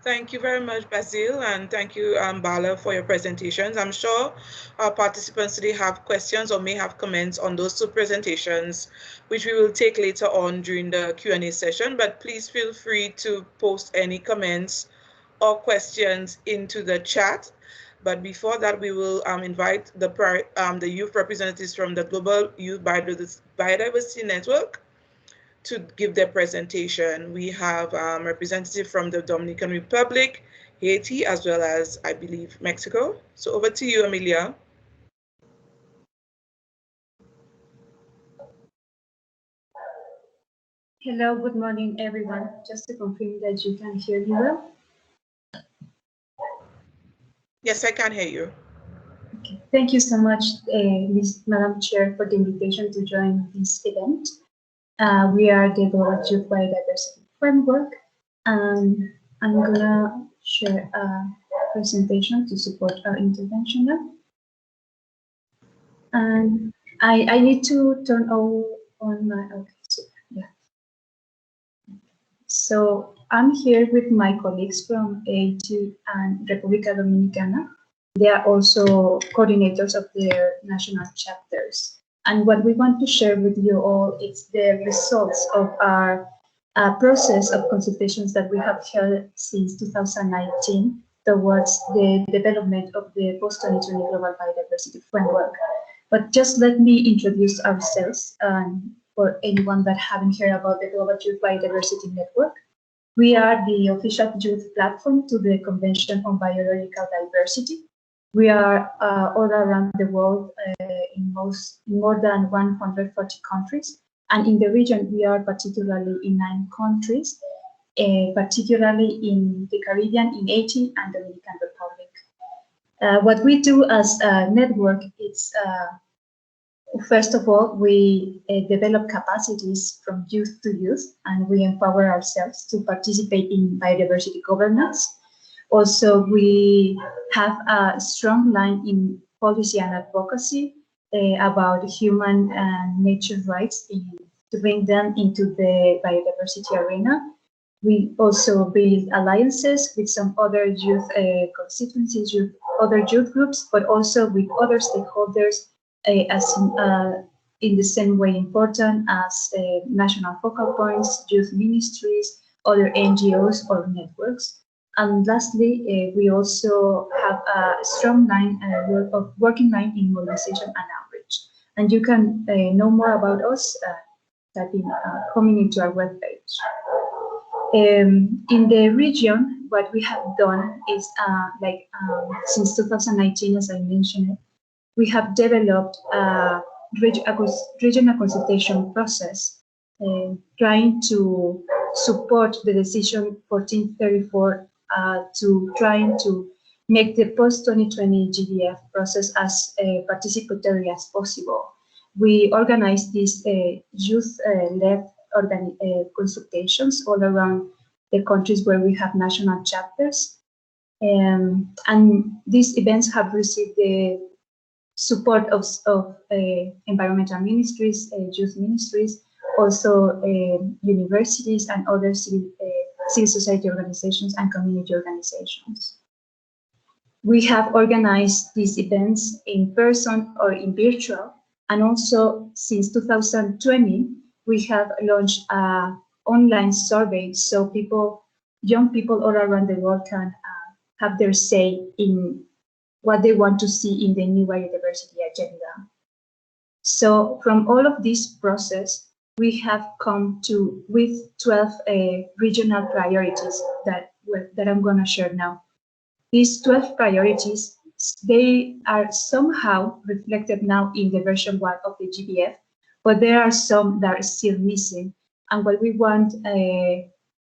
Thank you very much, Basil, and thank you, Bala, for your presentations. I'm sure our participants today have questions or may have comments on those two presentations, which we will take later on during the Q&A session, but please feel free to post any comments or questions into the chat. But before that, we will invite the youth representatives from the Global Youth Biodiversity Network to give their presentation. We have representative from the Dominican Republic, Haiti, as well as, I believe, Mexico. So over to you, Amelia. Hello, good morning, everyone. Just to confirm that you can hear me well. Yes, I can hear you. Okay. Thank you so much, Madam Chair, for the invitation to join this event. We are the Global Youth Biodiversity Framework, and I'm gonna share a presentation to support our intervention now. And I need to turn on my, okay, so, yeah. So I'm here with my colleagues from Haiti and República Dominicana. They are also coordinators of their national chapters. And what we want to share with you all is the results of our process of consultations that we have held since 2019 towards the development of the post-2020 Global Biodiversity Framework. But just let me introduce ourselves for anyone that haven't heard about the Global Youth Biodiversity Network. We are the official youth platform to the Convention on Biological Diversity. We are all around the world in more than 140 countries. And in the region, we are particularly in 9 countries, particularly in the Caribbean, in Haiti and Dominican Republic. What we do as a network is, first of all, we develop capacities from youth to youth, and we empower ourselves to participate in biodiversity governance. Also, we have a strong line in policy and advocacy about human and nature rights to bring them into the biodiversity arena. We also build alliances with some other youth constituencies, other youth groups, but also with other stakeholders in the same way important as national focal points, youth ministries, other NGOs or networks. And lastly, we also have a strong line of working line in mobilization and outreach. And you can know more about us coming into our webpage. In the region, what we have done is since 2019, as I mentioned, we have developed a regional consultation process trying to support the decision 1434 trying to make the post-2020 GDF process as participatory as possible. We organize these youth-led consultations all around the countries where we have national chapters. And these events have received the support of environmental ministries, youth ministries, also universities and other civil society organizations and community organizations. We have organized these events in person or in virtual, and also since 2020, we have launched an online survey so young people all around the world can have their say in what they want to see in the new biodiversity agenda. So from all of this process, we have come with 12 regional priorities that I'm going to share now. These 12 priorities, they are somehow reflected now in the version 1 of the GBF, but there are some that are still missing. And what we want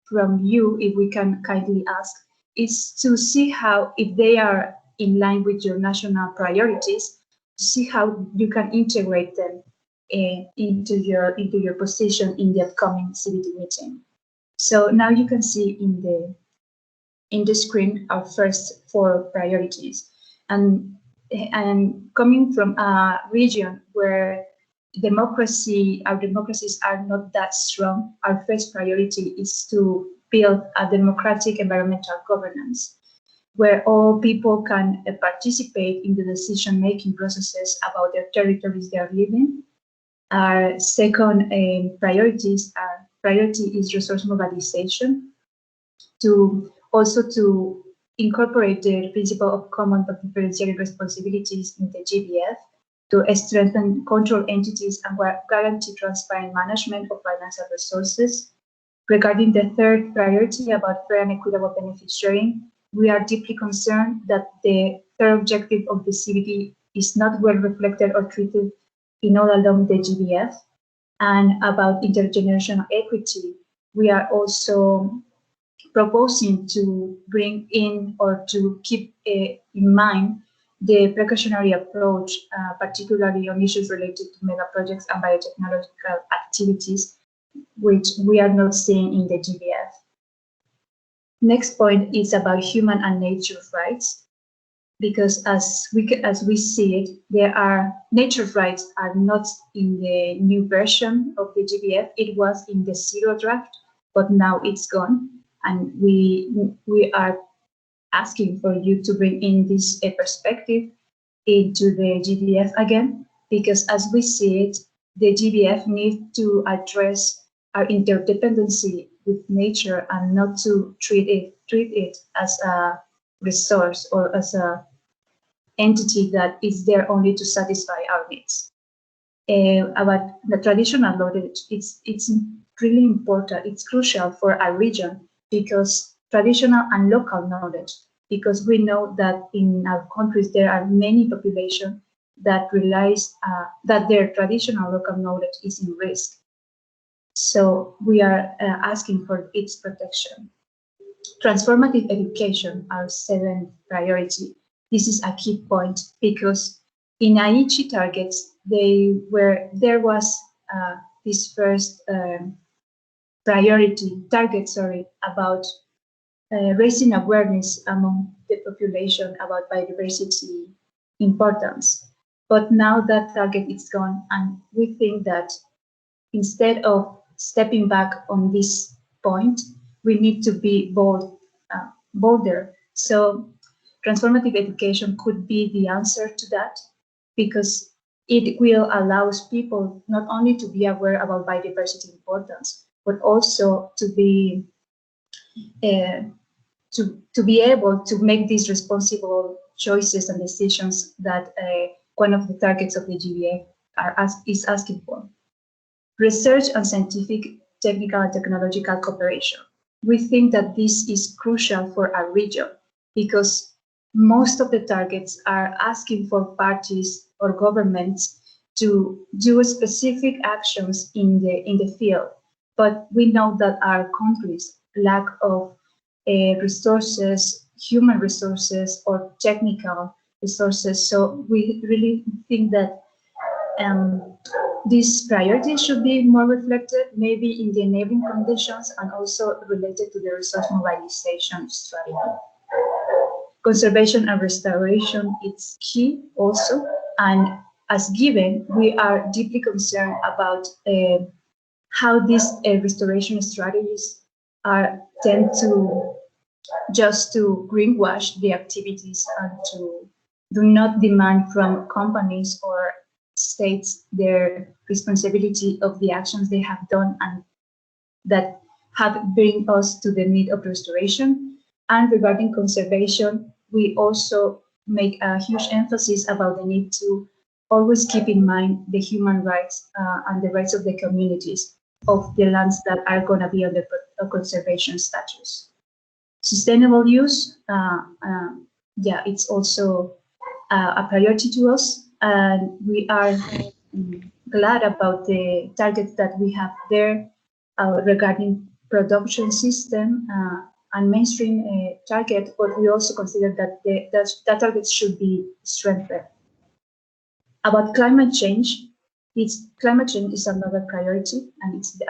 from you, if we can kindly ask, is to see if they are in line with your national priorities, see how you can integrate them into your position in the upcoming CBD meeting. So now you can see in the screen our first 4 priorities, and coming from a region where our democracies are not that strong, our first priority is to build a democratic environmental governance where all people can participate in the decision-making processes about the territories they are living. Our second priority is resource mobilization, to incorporate the principle of common but differentiated responsibilities in the GBF, to strengthen control entities and guarantee transparent management of financial resources. Regarding the third priority about fair and equitable benefit sharing, we are deeply concerned that the third objective of the CBD is not well reflected or treated in all along the GBF. And about intergenerational equity, we are also proposing to bring in or to keep in mind the precautionary approach, particularly on issues related to mega projects and biotechnological activities, which we are not seeing in the GBF. Next point is about human and nature rights, because as we see it, nature rights are not in the new version of the GBF. It was in the 0 draft, but now it's gone, and we are asking for you to bring in this perspective into the GBF again, because as we see it, the GBF needs to address our interdependency with nature and not to treat it as a resource or as a entity that is there only to satisfy our needs. About the traditional knowledge, it's really important. It's crucial for our region, because traditional and local knowledge, because we know that in our countries there are many populations that realize that their traditional local knowledge is in risk. So we are asking for its protection. Transformative education, our 7th priority. This is a key point, because in Aichi targets, there was this first target about raising awareness among the population about biodiversity importance. But now that target is gone, and we think that instead of stepping back on this point, we need to be bolder. So transformative education could be the answer to that, because it will allow people not only to be aware about biodiversity importance, but also to be able to make these responsible choices and decisions that one of the targets of the GBA is asking for. Research and scientific, technical, and technological cooperation. We think that this is crucial for our region, because most of the targets are asking for parties or governments to do specific actions in the field. But we know that our countries lack of resources, human resources, or technical resources. So we really think that these priorities should be more reflected, maybe in the enabling conditions, and also related to the resource mobilization strategy. Conservation and restoration is key also, and as given, we are deeply concerned about how these restoration strategies tend to just to greenwash the activities and to do not demand from companies or states their responsibility of the actions they have done and that have bring us to the need of restoration. And regarding conservation, we also make a huge emphasis about the need to always keep in mind the human rights and the rights of the communities of the lands that are going to be under conservation status. Sustainable use, it's also a priority to us. And we are glad about the targets that we have there regarding production system and mainstream target, but we also consider that that target should be strengthened. About climate change, climate change is another priority, and it's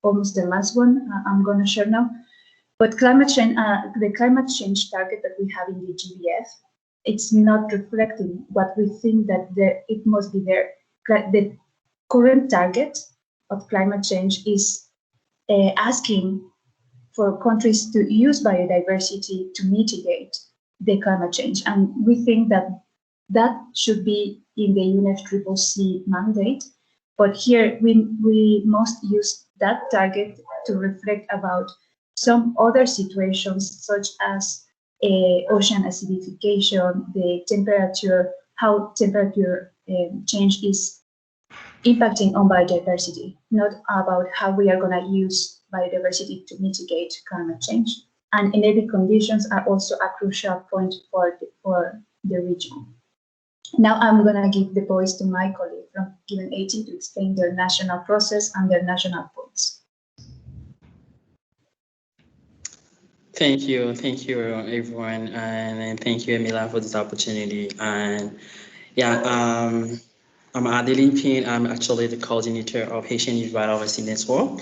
almost the last one I'm going to share now. But climate change, the climate change target that we have in the GBF, it's not reflecting what we think that it must be there. The current target of climate change is asking for countries to use biodiversity to mitigate the climate change. And we think that that should be in the UNEP mandate. But here we must use that target to reflect about some other situations, such as ocean acidification, the temperature, how temperature change is impacting on biodiversity, not about how we are going to use biodiversity to mitigate climate change. And energy conditions are also a crucial point for the region. Now I'm going to give the voice to my colleague from UNEP to explain their national process and their national points. Thank you everyone, and thank you, Emila, for this opportunity. And yeah, I'm Adeli Pin. I'm actually the coordinator of Haitian Youth Biodiversity Network,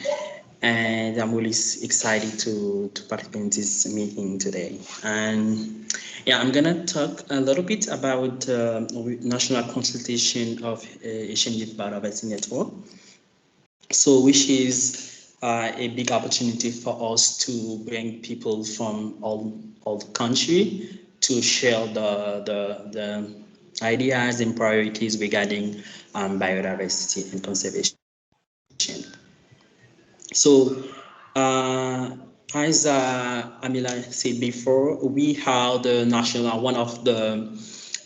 and I'm really excited to participate in this meeting today. And yeah, I'm gonna talk a little bit about national consultation of Haitian Youth Biodiversity Network. So, which is a big opportunity for us to bring people from all the country to share the ideas and priorities regarding biodiversity and conservation. So, as Amila said before, we have the one of the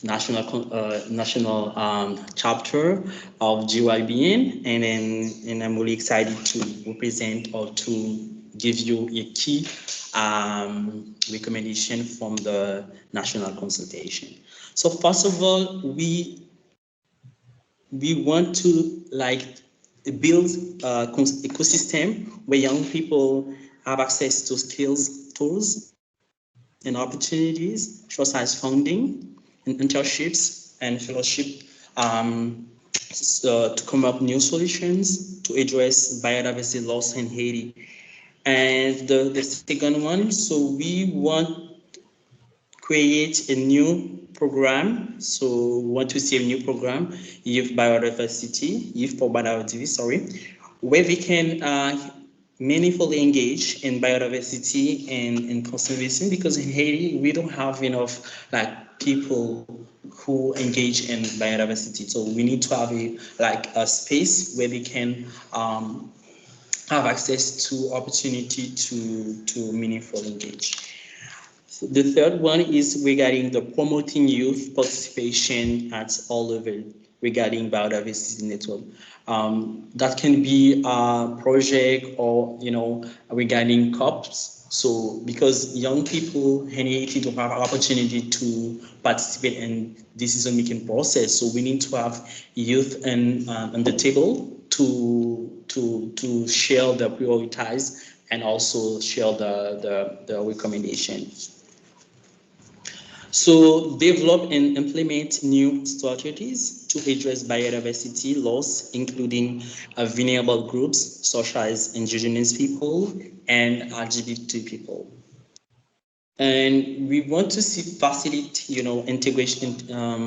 national chapter of GYBN, and I'm really excited to represent or to give you a key recommendation from the national consultation. So first of all, we want to build an ecosystem where young people have access to skills, tools, and opportunities, such as funding, and internships and fellowship, to come up with new solutions to address biodiversity loss in Haiti. And the second one, so we want create a new program. So we want to see a new program, Youth for Biodiversity, sorry, where we can meaningfully engage in biodiversity and conservation, because in Haiti we don't have enough people who engage in biodiversity. So we need to have a space where we can have access to opportunity to meaningfully engage. The third one is regarding the promoting youth participation at all levels regarding biodiversity network. That can be a project or, regarding COPs. So because young people in Haiti don't have an opportunity to participate in decision-making process, so we need to have youth on the table to share the priorities and also share the recommendations. So develop and implement new strategies to address biodiversity loss, including vulnerable groups such as indigenous people and LGBT people. And we want to see facilitate, integration,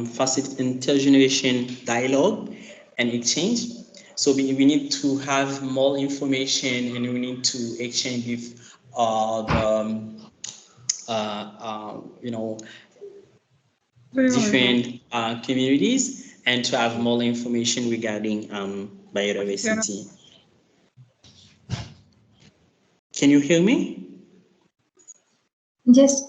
facilitate intergeneration dialogue and exchange. So we need to have more information, and we need to exchange with different communities, and to have more information regarding biodiversity. Can you hear me? Yes.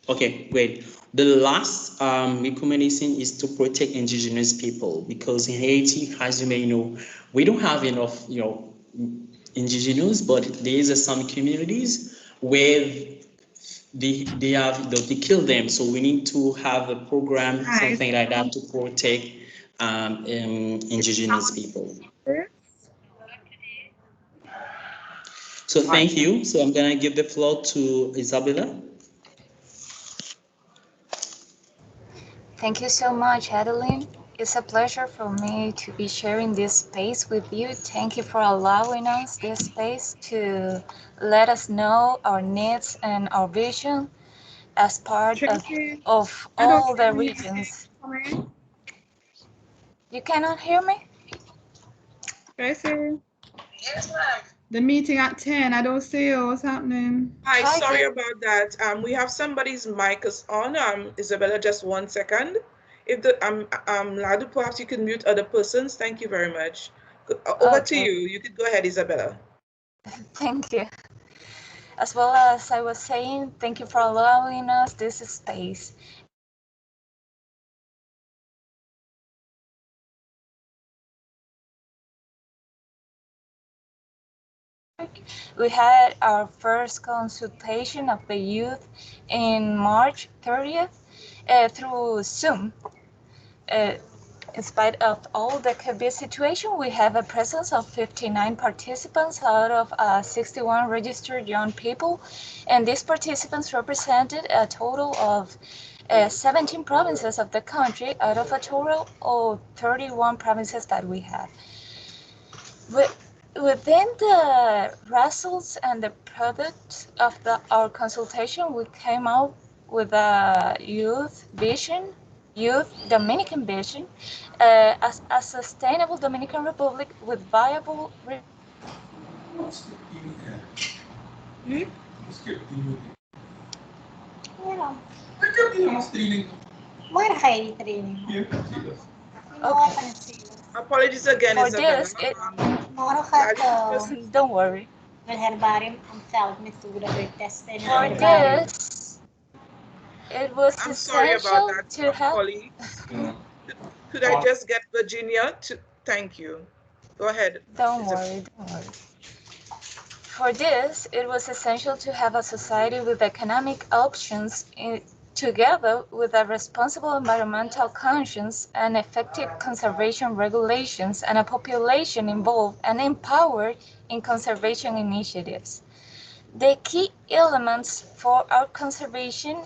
Okay, great. The last recommendation is to protect indigenous people, because in Haiti, as you may know, we don't have enough, indigenous, but there is some communities where they kill them. So we need to have a program, something like that, to protect indigenous people. So thank you. So I'm gonna give the floor to Isabella. Thank you so much, Adeline. It's a pleasure for me to be sharing this space with you. Thank you for allowing us this space to let us know our needs and our vision as part of all the regions. You cannot hear me? Tracy? Yes, ma'am. The meeting at 10. I don't see you. What's happening? Hi, sorry about that. We have somebody's mic is on. Isabella, just 1 second. If the Ladu, perhaps you can mute other persons. Thank you very much. Over to you. You could go ahead, Isabella. Thank you. As well as I was saying, thank you for allowing us this space. We had our first consultation of the youth in March 30th through Zoom. In spite of all the COVID situation, we have a presence of 59 participants out of 61 registered young people, and these participants represented a total of 17 provinces of the country out of a total of 31 provinces that we have. Within the results and the product of our consultation, we came out with a youth Dominican vision, as a sustainable Dominican Republic with viable. Apologies again, For Isabella. this, don't worry. For this, it was I'm sorry essential about that, to have. colleagues. Could I just get Virginia to thank you? Go ahead. Don't worry. For this, it was essential to have a society with economic options together with a responsible environmental conscience and effective conservation regulations, and a population involved and empowered in conservation initiatives. The key elements for our conservation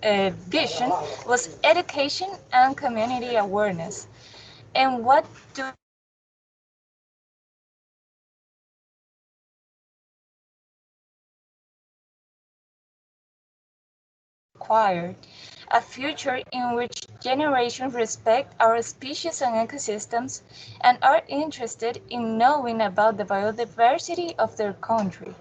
vision was education and community awareness. And what do required? A future in which generations respect our species and ecosystems and are interested in knowing about the biodiversity of their country.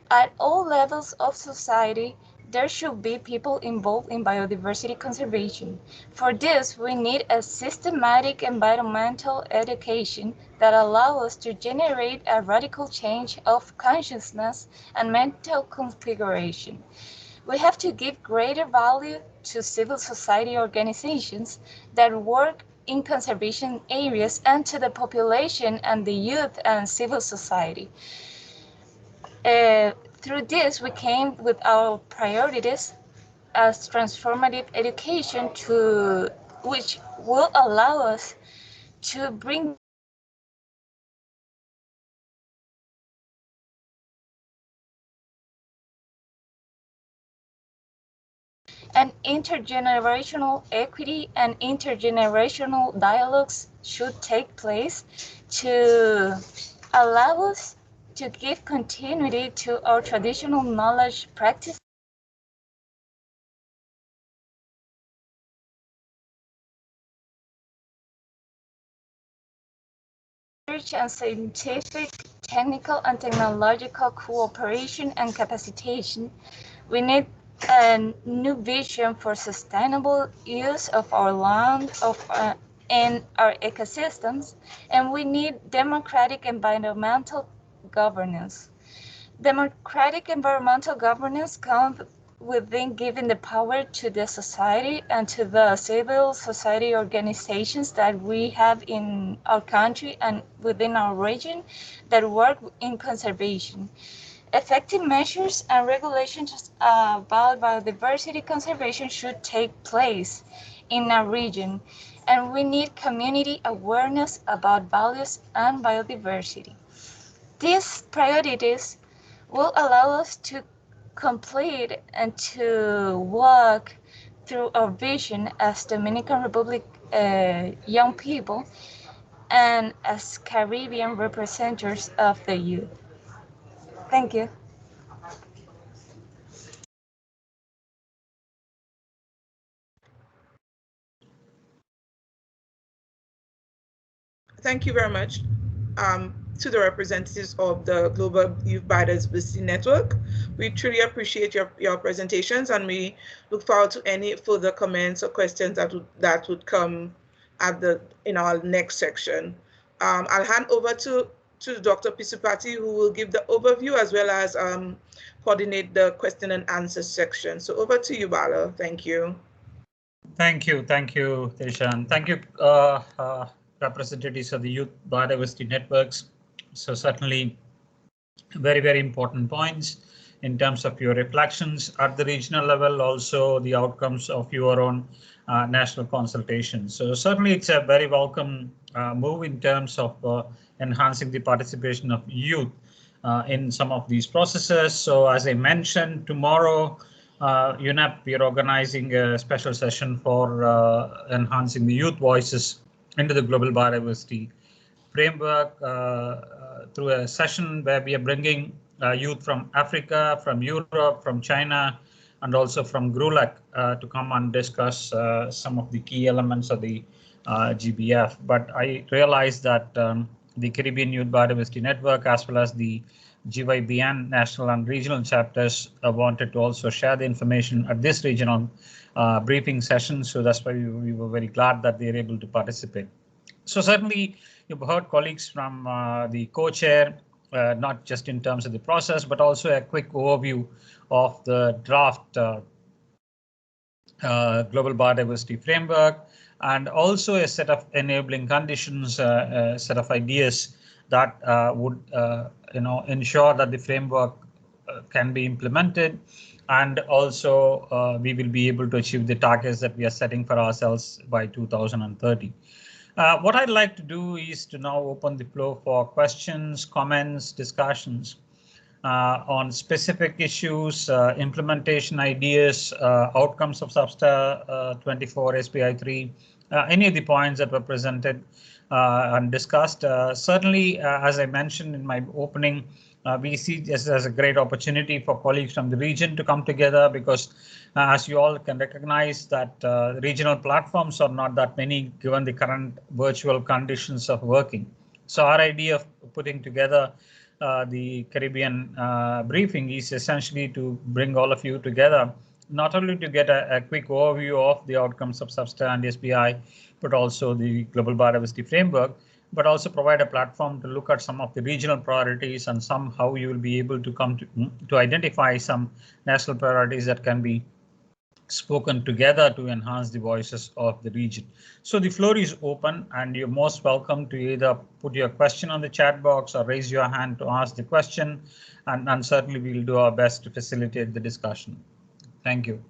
At all levels of society, there should be people involved in biodiversity conservation. For this, we need a systematic environmental education that allows us to generate a radical change of consciousness and mental configuration. We have to give greater value to civil society organizations that work in conservation areas and to the population and the youth and civil society. Through this, we came with our priorities as transformative education, which will allow us to bring and intergenerational equity and intergenerational dialogues should take place to allow us to give continuity to our traditional knowledge practice and scientific, technical, and technological cooperation and capacitation. We need a new vision for sustainable use of our land and our ecosystems, and we need democratic environmental governance. Democratic environmental governance comes within giving the power to the society and to the civil society organizations that we have in our country and within our region that work in conservation. Effective measures and regulations about biodiversity conservation should take place in our region, and we need community awareness about values and biodiversity. These priorities will allow us to complete and to walk through our vision as Dominican Republic young people and as Caribbean representatives of the youth. Thank you. Thank you very much to the representatives of the Global Youth Biodiversity Network. We truly appreciate your presentations, and we look forward to any further comments or questions that would come in our next section. I'll hand over to Dr. Pisupati, who will give the overview as well as coordinate the question and answer section. So over to you, Bala. Thank you. Thank you, Teshan. Thank you, representatives of the Youth Biodiversity Networks. So certainly very, very important points in terms of your reflections at the regional level, also the outcomes of your own national consultation. So certainly it's a very welcome move in terms of enhancing the participation of youth in some of these processes. So as I mentioned, tomorrow, UNEP, we are organizing a special session for enhancing the youth voices into the global biodiversity framework through a session where we are bringing youth from Africa, from Europe, from China, and also from GRULAC to come and discuss some of the key elements of the GBF. But I realized that the Caribbean Youth Biodiversity Network, as well as the GYBN national and regional chapters, wanted to also share the information at this regional briefing session. So that's why we were very glad that they are able to participate. So certainly you've heard colleagues from the co-chair, not just in terms of the process, but also a quick overview of the draft global biodiversity framework, and also a set of enabling conditions, a set of ideas that would ensure that the framework can be implemented, and also we will be able to achieve the targets that we are setting for ourselves by 2030. What I'd like to do is to now open the floor for questions, comments, discussions on specific issues, implementation ideas, outcomes of SBSTTA-24, SBI-3, any of the points that were presented and discussed. Certainly, as I mentioned in my opening, we see this as a great opportunity for colleagues from the region to come together, because as you all can recognize that regional platforms are not that many given the current virtual conditions of working. So our idea of putting together the Caribbean briefing is essentially to bring all of you together, not only to get a quick overview of the outcomes of SBSTTA and SBI, but also the global biodiversity framework, but also provide a platform to look at some of the regional priorities, and somehow you will be able to come to identify some national priorities that can be spoken together to enhance the voices of the region. So the floor is open, and you're most welcome to either put your question on the chat box or raise your hand to ask the question, and certainly we'll do our best to facilitate the discussion. Thank you.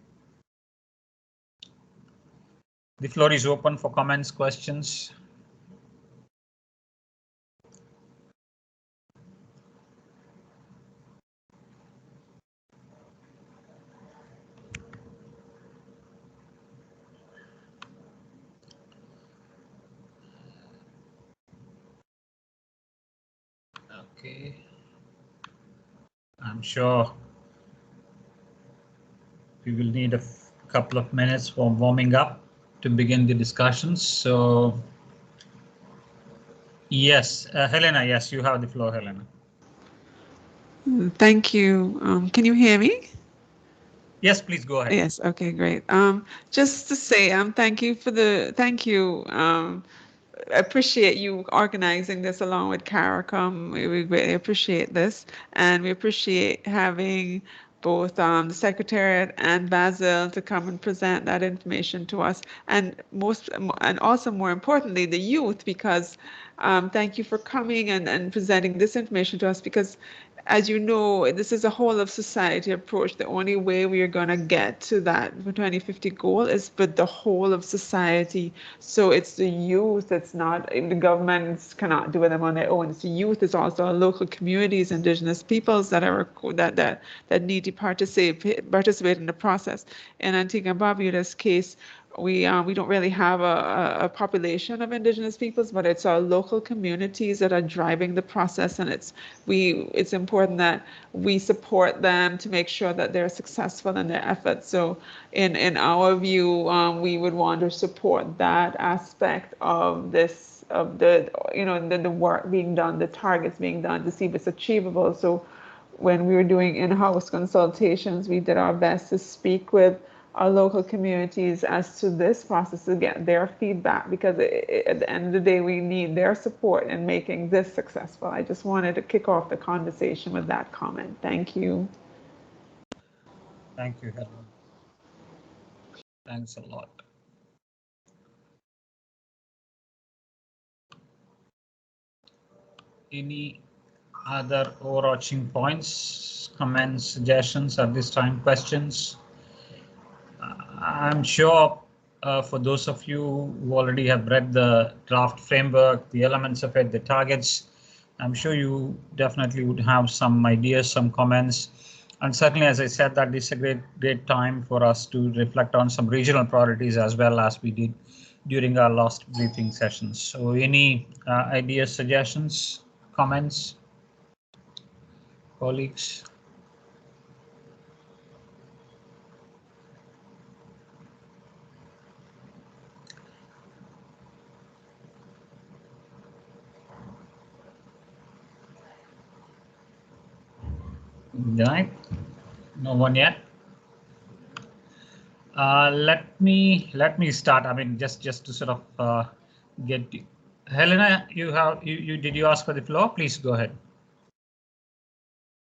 The floor is open for comments, questions. Okay. I'm sure we will need a couple of minutes for warming up to begin the discussions. So yes, Helena, yes, you have the floor, Helena. Thank you. Can you hear me? Yes, please go ahead. Yes. Okay, great. Just to say, thank you. I appreciate you organizing this along with CARICOM. We greatly appreciate this, and we appreciate having both the Secretariat and Basil to come and present that information to us, and also more importantly, the youth, because thank you for coming and presenting this information to us, because as you know, this is a whole of society approach. The only way we are going to get to that 2050 goal is with the whole of society. So it's the youth. It's not the governments cannot do them on their own. It's the youth. It's also our local communities, indigenous peoples that are that need to participate in the process. In Antigua and Barbuda's case, we don't really have a population of indigenous peoples, but it's our local communities that are driving the process, and it's important that we support them to make sure that they're successful in their efforts. So in our view, we would want to support that aspect of this, of the work being done, the targets being done to see if it's achievable. So when we were doing in-house consultations, we did our best to speak with our local communities as to this process to get their feedback, because at the end of the day, we need their support in making this successful. I just wanted to kick off the conversation with that comment. Thank you. Thank you, Helen. Thanks a lot. Any other overarching points, comments, suggestions at this time, questions? I'm sure for those of you who already have read the draft framework, the elements of it, the targets, I'm sure you definitely would have some ideas, some comments. And certainly, as I said, that is a great time for us to reflect on some regional priorities as well as we did during our last briefing sessions. So any ideas, suggestions, comments, colleagues? Right? No one yet. Let me start. I mean, just to sort of get Helena. Did you ask for the floor? Please go ahead.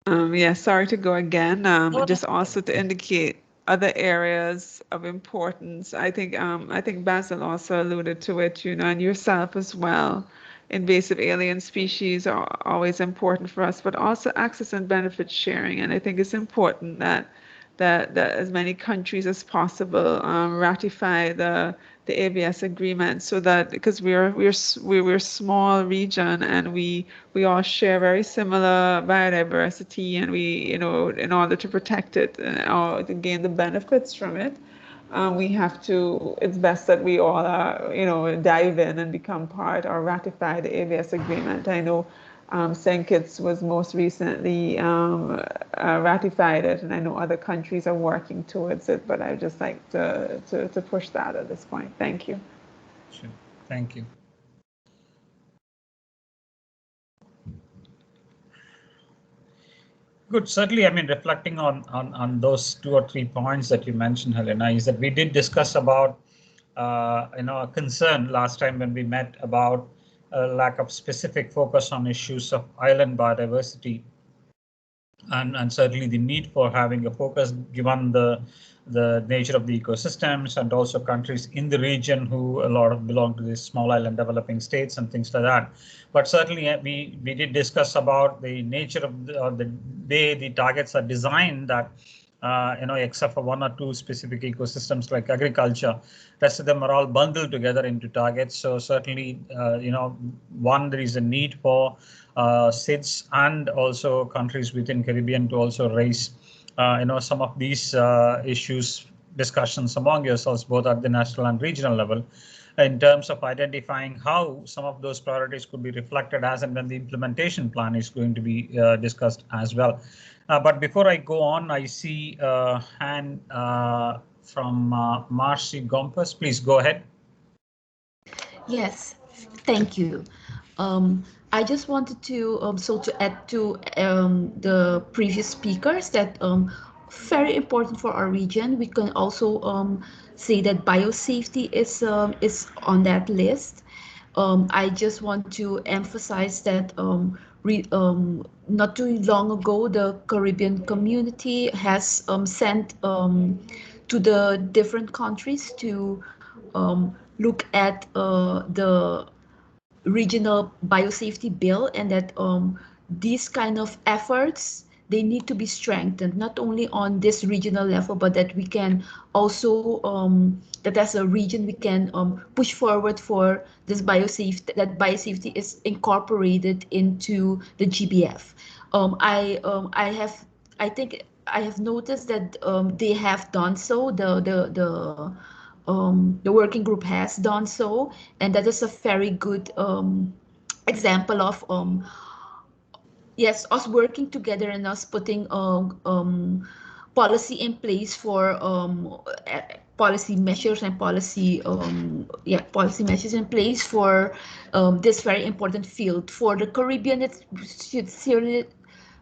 Yeah, sorry to go again. Just also to indicate other areas of importance. I think Basil also alluded to it, and yourself as well. Invasive alien species are always important for us, but also access and benefit sharing. And I think it's important that as many countries as possible ratify the ABS agreement, so that, because we're a small region and we all share very similar biodiversity, and we, in order to protect it or to gain the benefits from it, we have to, it's best that we all dive in and become part or ratify the ABS agreement. I know St. Kitts was most recently ratified it, and I know other countries are working towards it, but I'd just like to push that at this point. Thank you. Sure. Thank you. Good. Certainly, I mean, reflecting on those 2 or 3 points that you mentioned, Helena, is that we did discuss about a concern last time when we met about a lack of specific focus on issues of island biodiversity, and certainly the need for having a focus given the nature of the ecosystems, and also countries in the region who a lot of belong to these small island developing states and things like that. But certainly we did discuss about the nature of the way the targets are designed, that except for 1 or 2 specific ecosystems like agriculture, rest of them are all bundled together into targets. So certainly, one, there is a need for SIDS and also countries within Caribbean to also raise some of these issues, discussions among yourselves, both at the national and regional level, in terms of identifying how some of those priorities could be reflected as and when the implementation plan is going to be discussed as well. But before I go on, I see a hand from Marcy Gompers. Please go ahead. Yes, thank you. I just wanted to to add to the previous speakers that very important for our region. We can also say that biosafety is on that list. I just want to emphasize that not too long ago, the Caribbean community has sent to the different countries to look at the regional biosafety bill, and that these kind of efforts, they need to be strengthened, not only on this regional level, but that we can also, that as a region, we can push forward for this biosafety, that biosafety is incorporated into the GBF. I think I have noticed that they have done so. The working group has done so, and that is a very good example of yes, us working together and us putting policy in place for policy measures and policy policy measures in place for this very important field. For the Caribbean, it should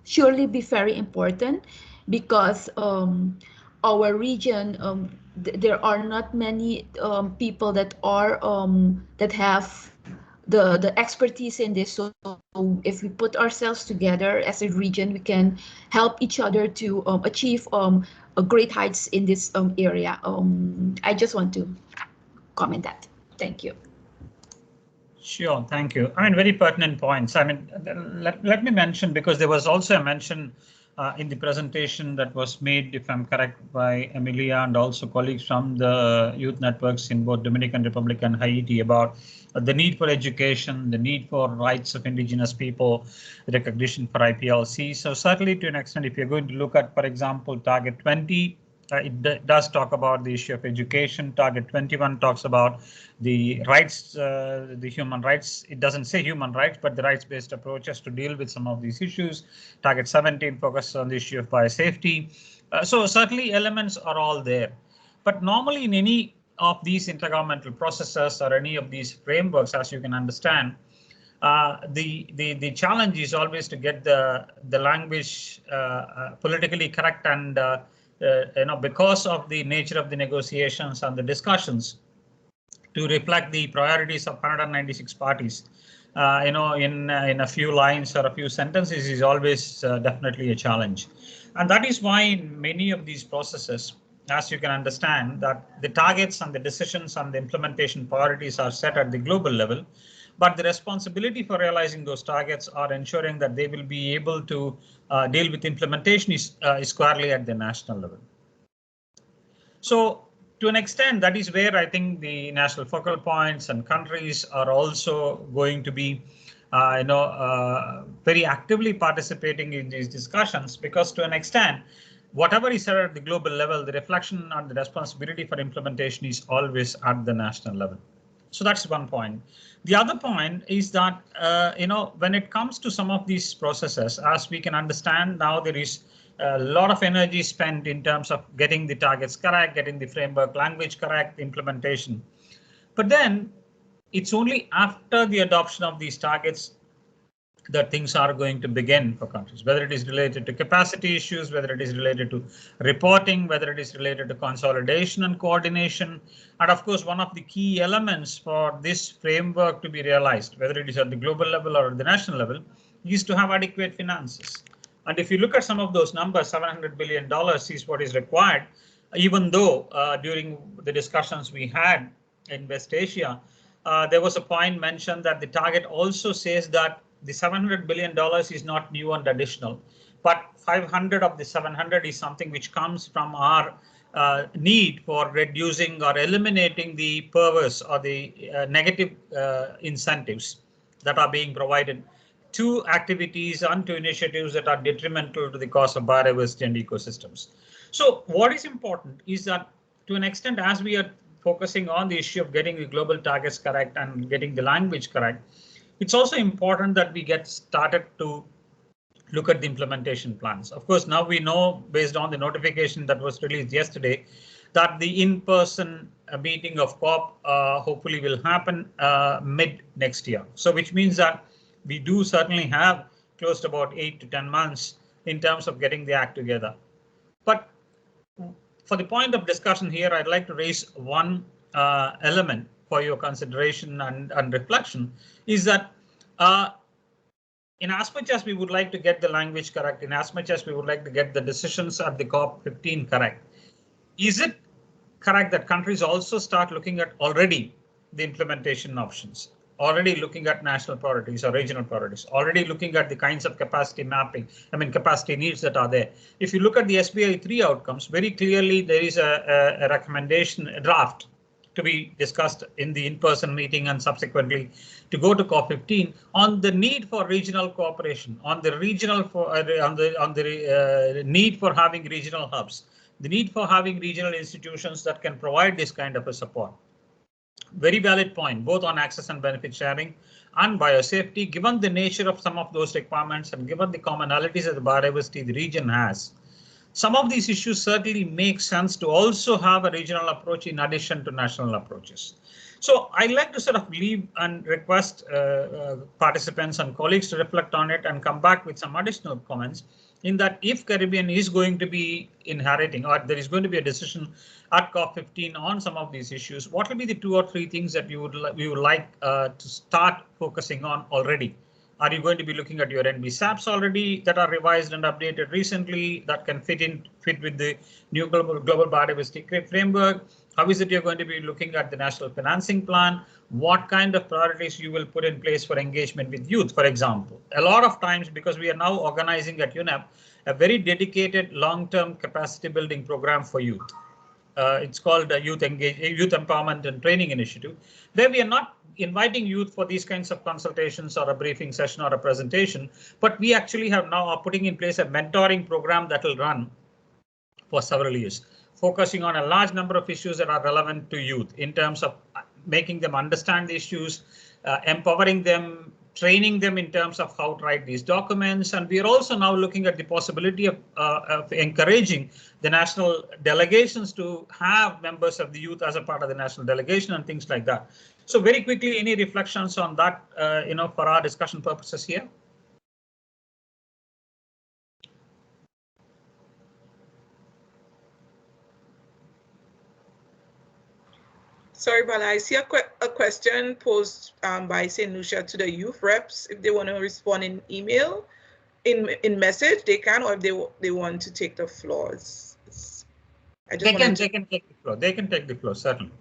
surely be very important, because our region, there are not many people that are that have the expertise in this. So if we put ourselves together as a region, we can help each other to achieve great heights in this area. I just want to comment that. Thank you. Sure, thank you. I mean, very pertinent points. I mean, let me mention, because there was also a mention in the presentation that was made, if I'm correct, by Emilia and also colleagues from the youth networks in both Dominican Republic and Haiti about the need for education, the need for rights of indigenous people, recognition for IPLC. So certainly, to an extent, if you're going to look at, for example, Target 20, it does talk about the issue of education. Target 21 talks about the rights, the human rights. It doesn't say human rights, but the rights-based approaches to deal with some of these issues. Target 17 focuses on the issue of biosafety. So certainly elements are all there. But normally in any of these intergovernmental processes or any of these frameworks, as you can understand, the challenge is always to get the language politically correct, and because of the nature of the negotiations and the discussions, to reflect the priorities of 196 parties, in a few lines or a few sentences is always definitely a challenge. And that is why in many of these processes, as you can understand, that the targets and the decisions and the implementation priorities are set at the global level, but the responsibility for realizing those targets or ensuring that they will be able to deal with implementation is squarely at the national level. So to an extent, that is where I think the national focal points and countries are also going to be very actively participating in these discussions, because to an extent, whatever is said at the global level, the reflection on the responsibility for implementation is always at the national level. So that's one point. The other point is that, when it comes to some of these processes, as we can understand now, there is a lot of energy spent in terms of getting the targets correct, getting the framework language correct, implementation. But then it's only after the adoption of these targets that things are going to begin for countries, whether it is related to capacity issues, whether it is related to reporting, whether it is related to consolidation and coordination. And of course, one of the key elements for this framework to be realized, whether it is at the global level or at the national level, is to have adequate finances. And if you look at some of those numbers, $700 billion is what is required, even though during the discussions we had in West Asia, there was a point mentioned that the target also says that the $700 billion is not new and additional, but 500 of the 700 is something which comes from our need for reducing or eliminating the perverse or the negative incentives that are being provided to activities and to initiatives that are detrimental to the cause of biodiversity and ecosystems. So what is important is that, to an extent, as we are focusing on the issue of getting the global targets correct and getting the language correct, it's also important that we get started to look at the implementation plans. Of course, now we know, based on the notification that was released yesterday, that the in-person meeting of COP hopefully will happen mid next year. So which means that we do certainly have close to about 8 to 10 months in terms of getting the act together. But for the point of discussion here, I'd like to raise one element for your consideration and reflection, is that in as much as we would like to get the language correct, in as much as we would like to get the decisions at the COP15 correct, is it correct that countries also start looking at already the implementation options? already looking at national priorities or regional priorities, already looking at the kinds of capacity mapping, capacity needs that are there. If you look at the SBI-3 outcomes, very clearly there is a recommendation, a draft to be discussed in the in-person meeting and subsequently to go to COP15 on the need for regional cooperation, on the regional need for having regional hubs, the need for having regional institutions that can provide this kind of a support. Very valid point, both on access and benefit sharing and biosafety, given the nature of some of those requirements and given the commonalities of the biodiversity the region has. Some of these issues certainly make sense to also have a regional approach in addition to national approaches. So I'd like to sort of leave and request participants and colleagues to reflect on it and come back with some additional comments in that if Caribbean is going to be inheriting or there is going to be a decision at COP15 on some of these issues, what will be the 2 or 3 things that we would like to start focusing on already? Are you going to be looking at your NB-SAPs already that are revised and updated recently that can fit with the new global biodiversity framework? How is it you're going to be looking at the national financing plan? What kind of priorities you will put in place for engagement with youth, for example? A lot of times, because we are now organizing at UNEP a very dedicated long-term capacity building program for youth. It's called Youth Empowerment and Training Initiative, where we are not inviting youth for these kinds of consultations or a briefing session or a presentation, but we actually have now are putting in place a mentoring program that will run for several years, focusing on a large number of issues that are relevant to youth in terms of making them understand the issues, empowering them, training them in terms of how to write these documents. And we are also now looking at the possibility of encouraging the national delegations to have members of the youth as a part of the national delegation and things like that. So very quickly, any reflections on that, for our discussion purposes here? Sorry, Bala, I see a question posed by St. Lucia to the youth reps. If they want to respond in email, in message, they can, or if they want to take the floors. They can take the floor. They can take the floor, certainly.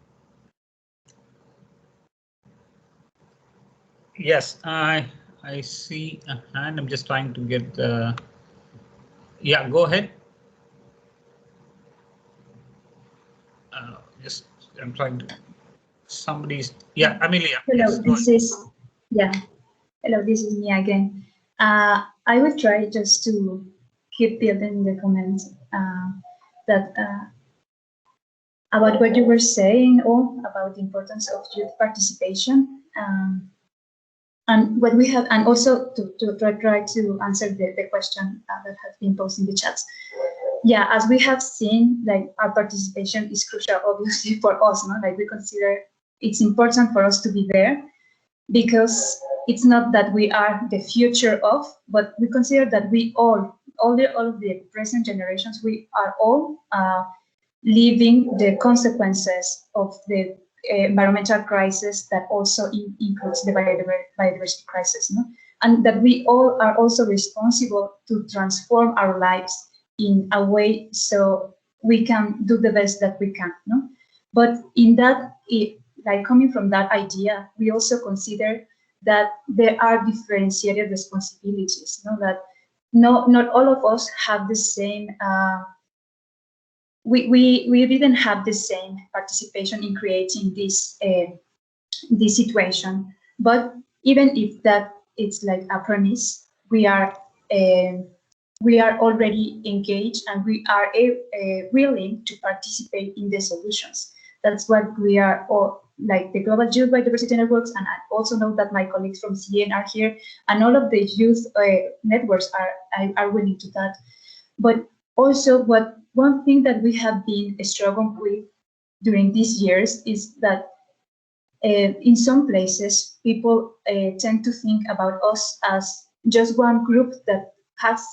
Yes, I see a hand. I'm just trying to get. Yeah, go ahead. I'm trying to. Somebody's. Yeah, Amelia. Hello, Yes, Hello, this is me again. I will try just to keep building the comments that about what you were saying, about the importance of youth participation. And what we have, and also to try to answer the question that has been posed in the chats. Yeah, as we have seen, like our participation is crucial, obviously, for us. No, like we consider it's important for us to be there because it's not that we are the future of, but we consider that we all of the present generations, we are all living the consequences of the environmental crisis that also includes the biodiversity crisis, no? And that we all are also responsible to transform our lives in a way so we can do the best that we can, no? But in that, like coming from that idea, we also consider that there are differentiated responsibilities, no? That not all of us have the same. We didn't have the same participation in creating this situation. But even if that it's like a premise, we are already engaged and we are willing to participate in the solutions. That's what we are all, like the Global Youth Biodiversity Networks, and I also know that my colleagues from CN are here, and all of the youth networks are willing to that. But also, one thing that we have been struggling with during these years is that in some places, people tend to think about us as just one group that has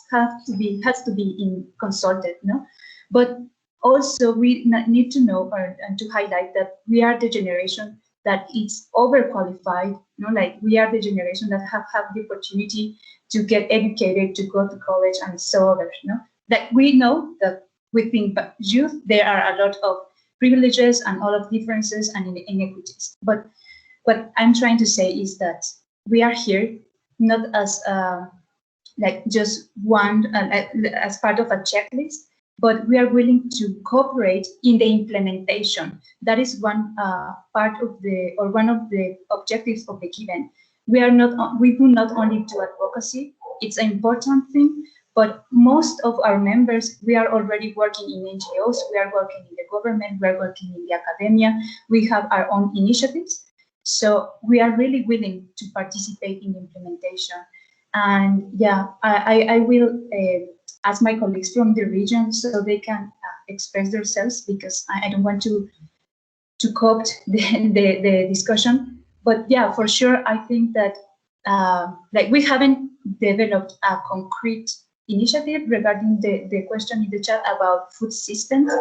to be consulted, no? But also, we need to know and to highlight that we are the generation that is overqualified. You know, like we are the generation that have the opportunity to get educated, to go to college, and so others. You know, that we know that within youth there are a lot of privileges and all of differences and inequities. But what I'm trying to say is that we are here not as like just one as part of a checklist, but we are willing to cooperate in the implementation. That is one part of the, or one of the objectives of the given. We do not only do advocacy, it's an important thing, but most of our members, we are already working in NGOs, we are working in the government, we are working in the academia, we have our own initiatives. So we are really willing to participate in implementation. And yeah, I will ask my colleagues from the region so they can express themselves, because I don't want to co-opt the discussion. But yeah, for sure, I think that like we haven't developed a concrete initiative regarding the question in the chat about food systems,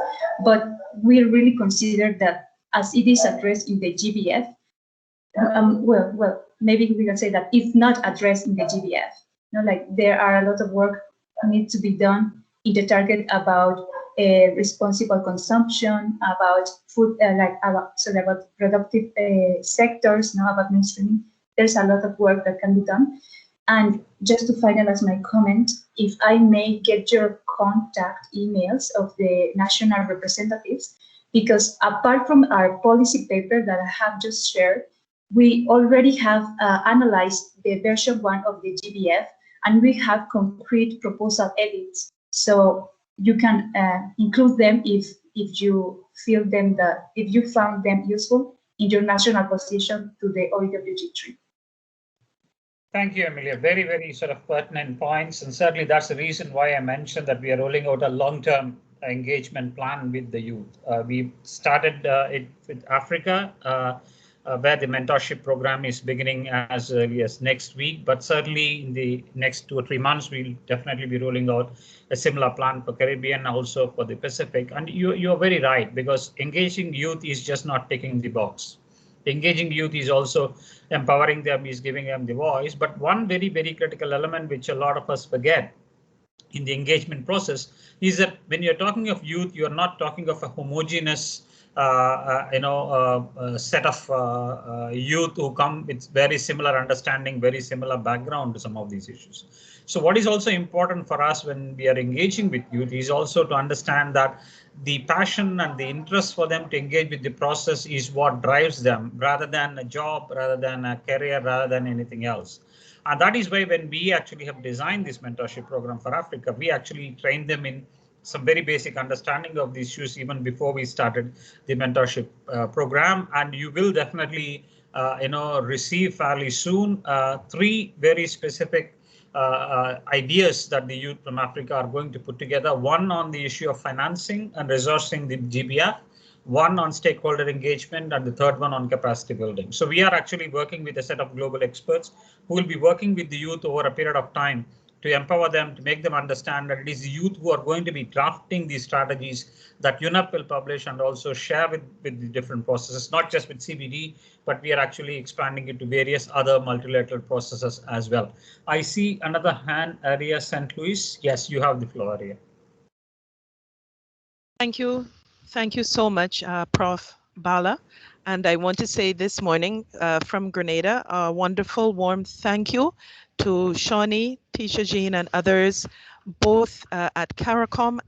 but we really consider that as it is addressed in the GBF, well, maybe we can say that if not addressed in the GBF, like there are a lot of work needs to be done in the target about responsible consumption, about food, about productive sectors, about mainstreaming. There's a lot of work that can be done. And just to finalize my comment, if I may get your contact emails of the national representatives, because apart from our policy paper that I have just shared, we already have analyzed the version 1 of the GBF, and we have concrete proposal edits. So you can include them if you feel them if you found them useful in your national position to the OEWG3. Thank you, Amelia. Very, very sort of pertinent points. And certainly that's the reason why I mentioned that we are rolling out a long-term engagement plan with the youth. We started it with Africa, where the mentorship program is beginning as early as next week. But certainly in the next 2 or 3 months, we'll definitely be rolling out a similar plan for Caribbean, also for the Pacific. And you're very right, because engaging youth is just not ticking the box. Engaging youth is also empowering them, is giving them the voice. But one very, very critical element which a lot of us forget in the engagement process is that when you're talking of youth, you're not talking of a homogeneous set of youth who come with very similar understanding, very similar background to some of these issues. So what is also important for us when we are engaging with youth is also to understand that the passion and the interest for them to engage with the process is what drives them, rather than a job, rather than a career, rather than anything else. And that is why when we actually have designed this mentorship program for Africa, we actually trained them in some very basic understanding of these issues even before we started the mentorship program. And you will definitely, receive fairly soon 3 very specific ideas that the youth from Africa are going to put together. One on the issue of financing and resourcing the GBF, one on stakeholder engagement, and the third one on capacity building. So we are actually working with a set of global experts who will be working with the youth over a period of time to empower them, to make them understand that it is the youth who are going to be drafting these strategies that UNEP will publish and also share with the different processes, not just with CBD, but we are actually expanding it to various other multilateral processes as well. I see another hand, Aria St. Louis. Yes, you have the floor, Aria. Thank you. Thank you so much, Prof. Bala. And I want to say this morning from Grenada, a wonderful, warm thank you to Shawnee, Tisha Jean, and others, both at CARICOM,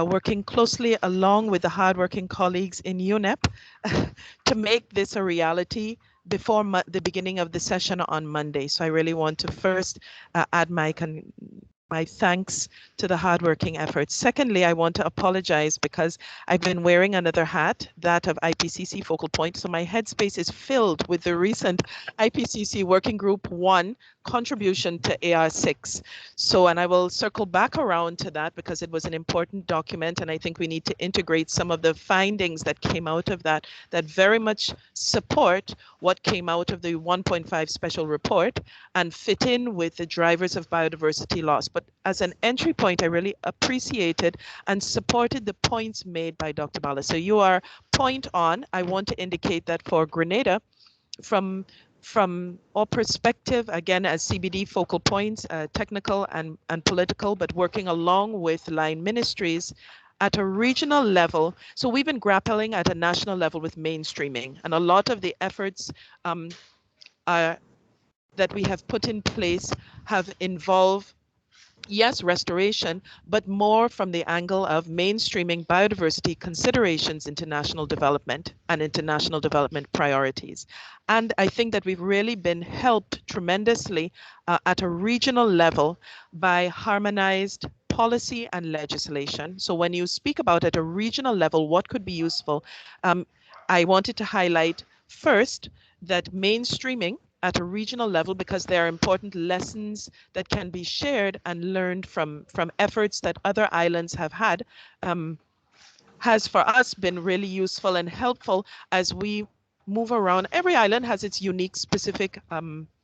working closely along with the hardworking colleagues in UNEP to make this a reality before the beginning of the session on Monday. So I really want to first add my thanks to the hardworking efforts. Secondly, I want to apologize because I've been wearing another hat, that of IPCC Focal Point. So my headspace is filled with the recent IPCC Working Group 1 contribution to AR6. So, and I will circle back around to that because it was an important document, and I think we need to integrate some of the findings that came out of that very much support what came out of the 1.5 special report and fit in with the drivers of biodiversity loss. But as an entry point, I really appreciated and supported the points made by Dr. Bala. So you are point on. I want to indicate that for Grenada, from our perspective, again, as CBD focal points, technical and political, but working along with line ministries, at a regional level, so we've been grappling at a national level with mainstreaming, and a lot of the efforts that we have put in place have involved, yes, restoration, but more from the angle of mainstreaming biodiversity considerations into national development and international development priorities. And I think that we've really been helped tremendously at a regional level by harmonized policy and legislation. So when you speak about at a regional level, what could be useful, I wanted to highlight first that mainstreaming at a regional level, because there are important lessons that can be shared and learned from efforts that other islands have had, has for us been really useful and helpful as we move around. Every island has its unique specific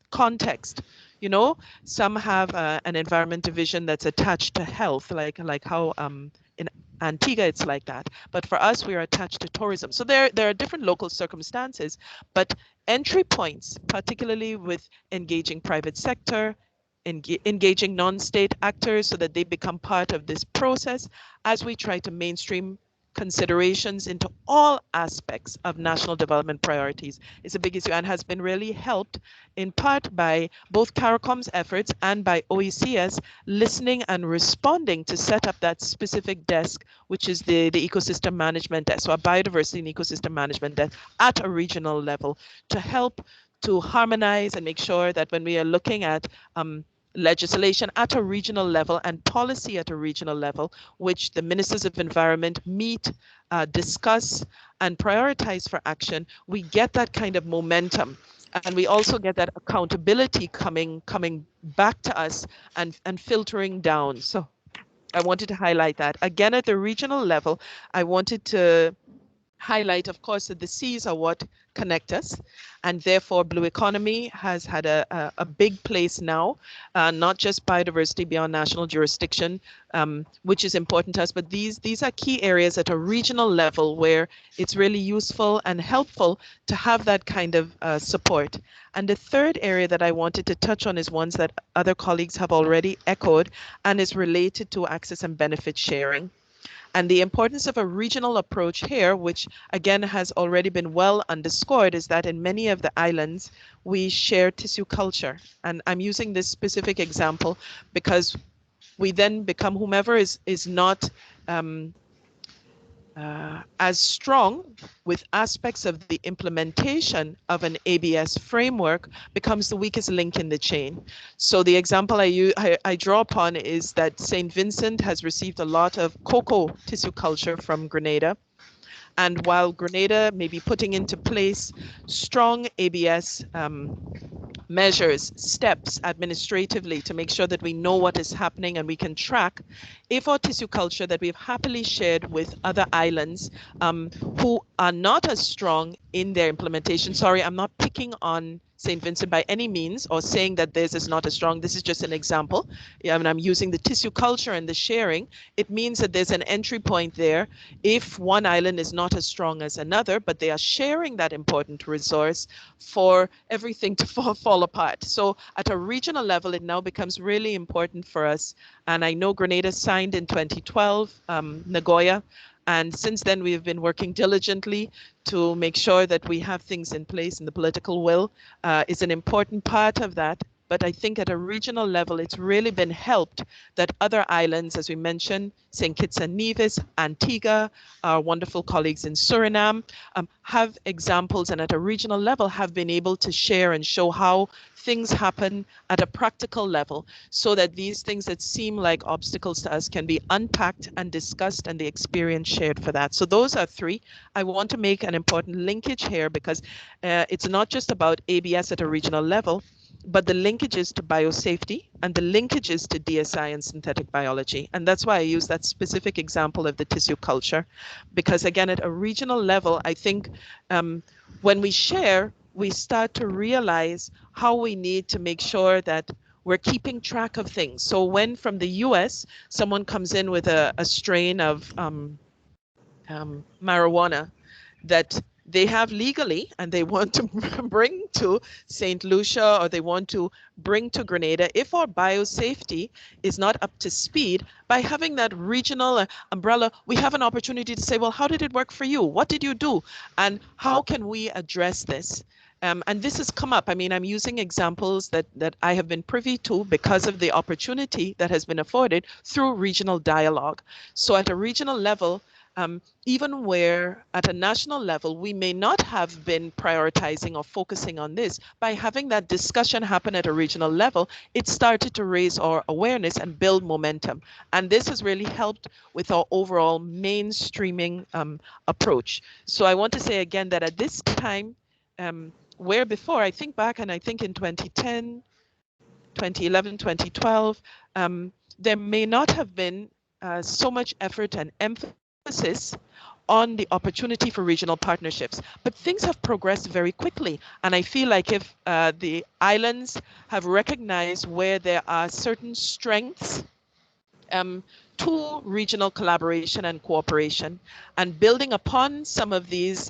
context. You know, some have an environment division that's attached to health, like how in Antigua it's like that. But for us, we are attached to tourism. So there are different local circumstances, but entry points, particularly with engaging private sector, engaging non-state actors so that they become part of this process as we try to mainstream considerations into all aspects of national development priorities is a big issue, and has been really helped in part by both CARICOM's efforts and by OECS listening and responding to set up that specific desk, which is the ecosystem management desk, so a biodiversity and ecosystem management desk at a regional level, to help to harmonize and make sure that when we are looking at legislation at a regional level and policy at a regional level, which the ministers of environment meet, discuss, and prioritize for action, we get that kind of momentum. And we also get that accountability coming back to us and filtering down. So I wanted to highlight that. Again, at the regional level, I wanted to highlight, of course, that the seas are what connect us, and therefore blue economy has had a big place now, not just biodiversity beyond national jurisdiction, which is important to us, but these are key areas at a regional level where it's really useful and helpful to have that kind of support. And the third area that I wanted to touch on is ones that other colleagues have already echoed, and is related to access and benefit sharing. And the importance of a regional approach here, which again has already been well underscored, is that in many of the islands, we share tissue culture. And I'm using this specific example because we then become whomever is not as strong with aspects of the implementation of an ABS framework becomes the weakest link in the chain. So the example I draw upon is that St. Vincent has received a lot of cocoa tissue culture from Grenada. And while Grenada may be putting into place strong ABS measures, steps administratively to make sure that we know what is happening and we can track A4 tissue culture that we've happily shared with other islands who are not as strong in their implementation. Sorry, I'm not picking on St. Vincent by any means or saying that theirs is not as strong. This is just an example. Yeah, I mean, I'm using the tissue culture and the sharing. It means that there's an entry point there if one island is not as strong as another, but they are sharing that important resource for everything to fall apart. So at a regional level, it now becomes really important for us. And I know Grenada signed in 2012, Nagoya, and since then, we have been working diligently to make sure that we have things in place, and the political will is an important part of that. But I think at a regional level, it's really been helped that other islands, as we mentioned, St. Kitts and Nevis, Antigua, our wonderful colleagues in Suriname, have examples, and at a regional level have been able to share and show how things happen at a practical level, so that these things that seem like obstacles to us can be unpacked and discussed, and the experience shared for that. So those are three. I want to make an important linkage here because it's not just about ABS at a regional level, but the linkages to biosafety and the linkages to DSI and synthetic biology. And that's why I use that specific example of the tissue culture, because again, at a regional level, I think when we share, we start to realize how we need to make sure that we're keeping track of things. So when from the US, someone comes in with a strain of marijuana that they have legally and they want to bring to St. Lucia or they want to bring to Grenada, if our biosafety is not up to speed, by having that regional umbrella, we have an opportunity to say, well, how did it work for you? What did you do? And how can we address this? And this has come up. I mean, I'm using examples that I have been privy to because of the opportunity that has been afforded through regional dialogue. So at a regional level, even where at a national level, we may not have been prioritizing or focusing on this, by having that discussion happen at a regional level, it started to raise our awareness and build momentum. And this has really helped with our overall mainstreaming approach. So I want to say again that at this time, where before, I think back, and I think in 2010, 2011, 2012, there may not have been so much effort and emphasis on the opportunity for regional partnerships. But things have progressed very quickly. And I feel like if the islands have recognized where there are certain strengths to regional collaboration and cooperation, and building upon some of these,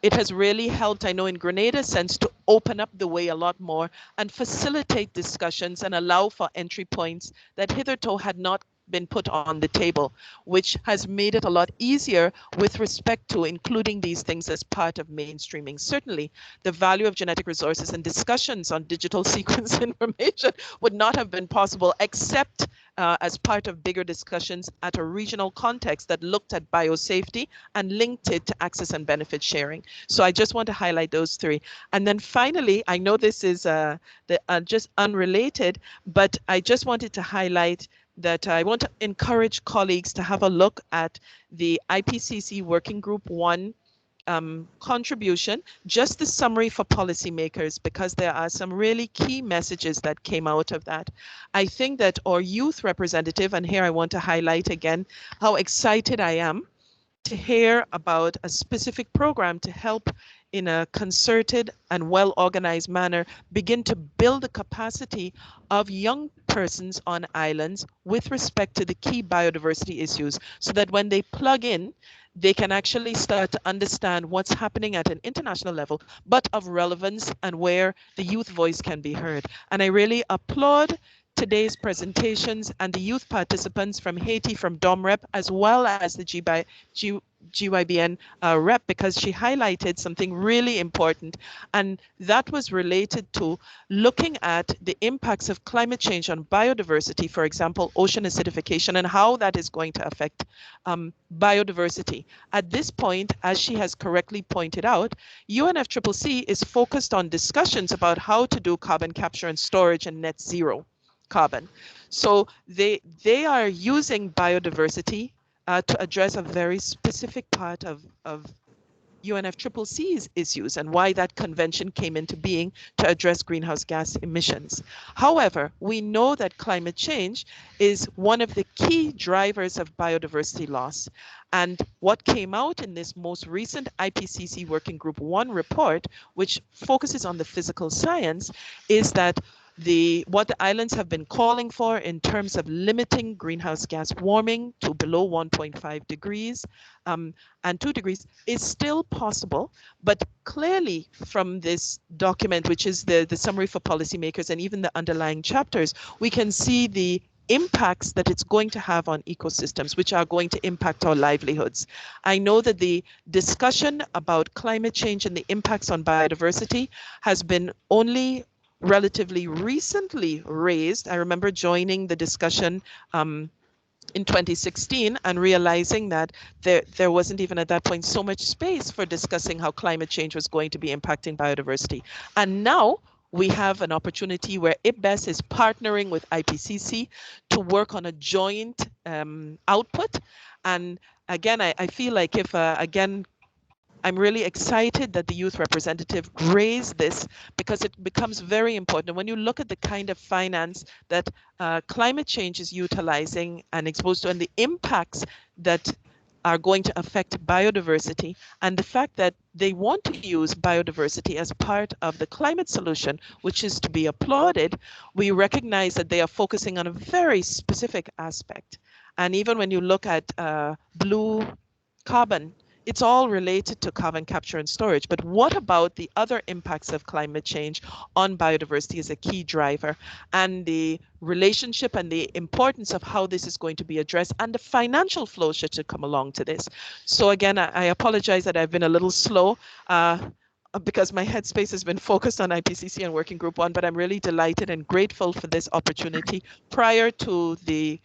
it has really helped, I know in Grenada's sense, to open up the way a lot more and facilitate discussions and allow for entry points that hitherto had not been put on the table, which has made it a lot easier with respect to including these things as part of mainstreaming. Certainly, the value of genetic resources and discussions on digital sequence information would not have been possible except as part of bigger discussions at a regional context that looked at biosafety and linked it to access and benefit sharing. So I just want to highlight those three. And then finally, I know this is just unrelated, but I just wanted to highlight that I want to encourage colleagues to have a look at the IPCC Working Group 1 contribution, just the summary for policymakers, because there are some really key messages that came out of that. I think that our youth representative, and here I want to highlight again how excited I am to hear about a specific program to help in a concerted and well-organized manner begin to build the capacity of young persons on islands with respect to the key biodiversity issues, so that when they plug in, they can actually start to understand what's happening at an international level, but of relevance and where the youth voice can be heard. And I really applaud today's presentations and the youth participants from Haiti, from DOMREP, as well as the GYBN rep, because she highlighted something really important, and that was related to looking at the impacts of climate change on biodiversity, for example, ocean acidification, and how that is going to affect biodiversity. At this point, as she has correctly pointed out, UNFCCC is focused on discussions about how to do carbon capture and storage and net zero carbon. So they are using biodiversity to address a very specific part of UNFCCC's issues and why that convention came into being to address greenhouse gas emissions. However, we know that climate change is one of the key drivers of biodiversity loss. And what came out in this most recent IPCC Working Group 1 report, which focuses on the physical science, is that what the islands have been calling for in terms of limiting greenhouse gas warming to below 1.5 degrees and 2 degrees is still possible. But clearly from this document, which is the summary for policymakers and even the underlying chapters, we can see the impacts that it's going to have on ecosystems, which are going to impact our livelihoods. I know that the discussion about climate change and the impacts on biodiversity has been only relatively recently raised. I remember joining the discussion in 2016 and realizing that there wasn't even at that point so much space for discussing how climate change was going to be impacting biodiversity. And now we have an opportunity where IPBES is partnering with IPCC to work on a joint output. And again, I feel like if, again, I'm really excited that the youth representative raised this, because it becomes very important. When you look at the kind of finance that climate change is utilizing and exposed to, and the impacts that are going to affect biodiversity, and the fact that they want to use biodiversity as part of the climate solution, which is to be applauded, we recognize that they are focusing on a very specific aspect. And even when you look at blue carbon, it's all related to carbon capture and storage. But what about the other impacts of climate change on biodiversity as a key driver, and the relationship and the importance of how this is going to be addressed, and the financial flows that should come along to this? So again, I apologize that I've been a little slow because my headspace has been focused on IPCC and Working Group 1, but I'm really delighted and grateful for this opportunity prior to the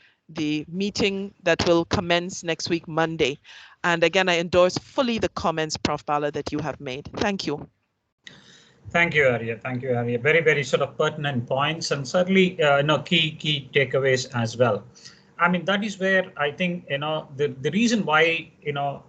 meeting that will commence next week, Monday. And again, I endorse fully the comments, Prof. Bala, that you have made. Thank you. Thank you, Arya. Thank you, Arya. Very, very sort of pertinent points, and certainly key takeaways as well. I mean, that is where I think, the reason why,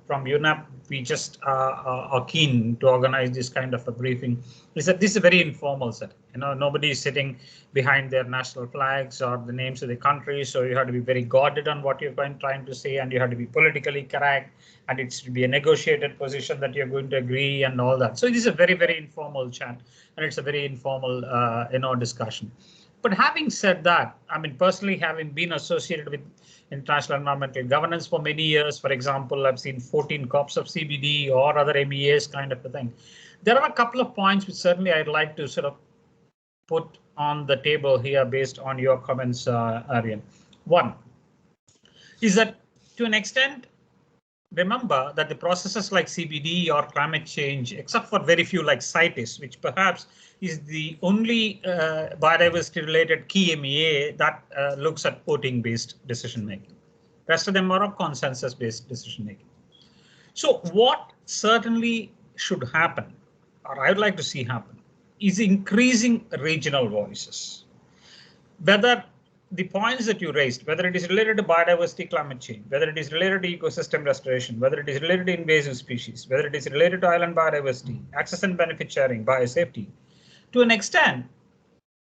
from UNEP, we just are keen to organize this kind of a briefing is that this is a very informal setting. Nobody is sitting behind their national flags or the names of the countries. So you have to be very guarded on what you're trying to say, and you have to be politically correct, and it's to be a negotiated position that you're going to agree and all that. So it is a very, very informal chat, and it's a very informal, discussion. But having said that, I mean, personally, having been associated with international environmental governance for many years, for example, I've seen 14 COPs of CBD or other MEAs kind of a thing. There are a couple of points which certainly I'd like to sort of put on the table here based on your comments, Aryan. One is that, to an extent, remember that the processes like CBD or climate change, except for very few like CITES, which perhaps is the only biodiversity related key MEA that looks at voting based decision making. Rest of them are of consensus based decision making. So what certainly should happen, or I'd like to see happen, is increasing regional voices. Whether the points that you raised, whether it is related to biodiversity, climate change, whether it is related to ecosystem restoration, whether it is related to invasive species, whether it is related to island biodiversity, access and benefit sharing, biosafety, to an extent,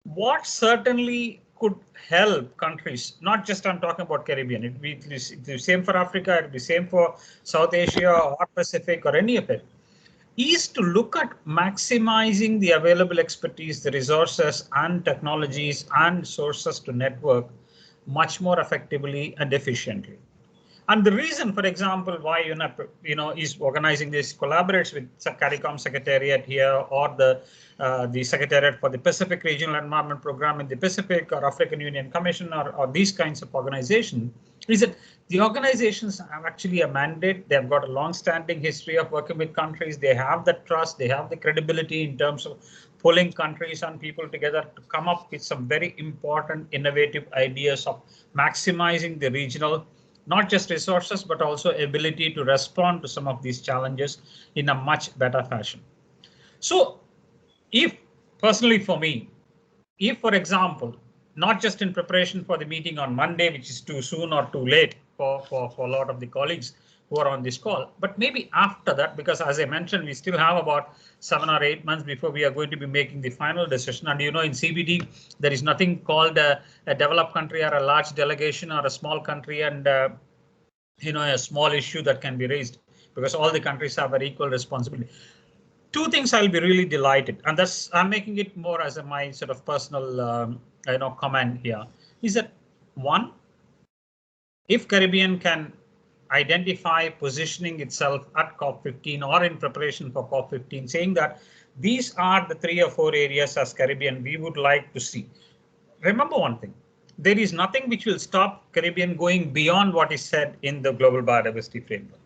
what certainly could help countries, not just I'm talking about Caribbean, it would be the same for Africa, it would be the same for South Asia or Pacific or any of it, is to look at maximizing the available expertise, the resources and technologies and sources to network much more effectively and efficiently. And the reason, for example, why UNEP, is organizing this, collaborates with CARICOM Secretariat here, or the Secretariat for the Pacific Regional Environment Program in the Pacific, or African Union Commission, or these kinds of organizations, is that the organizations have actually a mandate. They've got a long-standing history of working with countries. They have the trust, they have the credibility in terms of pulling countries and people together to come up with some very important, innovative ideas of maximizing the regional, not just resources, but also ability to respond to some of these challenges in a much better fashion. So if, personally for me, if, for example, not just in preparation for the meeting on Monday, which is too soon or too late for a lot of the colleagues who are on this call, but maybe after that, because as I mentioned, we still have about 7 or 8 months before we are going to be making the final decision. And in CBD, there is nothing called a developed country or a large delegation or a small country and a small issue that can be raised, because all the countries have an equal responsibility. Two things I'll be really delighted, and that's, I'm making it more as my sort of personal comment here, is that one, if Caribbean can identify positioning itself at COP15 or in preparation for COP15, saying that these are the 3 or 4 areas as Caribbean we would like to see. Remember one thing, there is nothing which will stop Caribbean going beyond what is said in the Global Biodiversity Framework.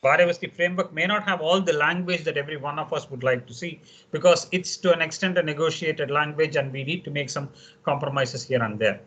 Biodiversity Framework may not have all the language that every one of us would like to see, because it's to an extent a negotiated language and we need to make some compromises here and there.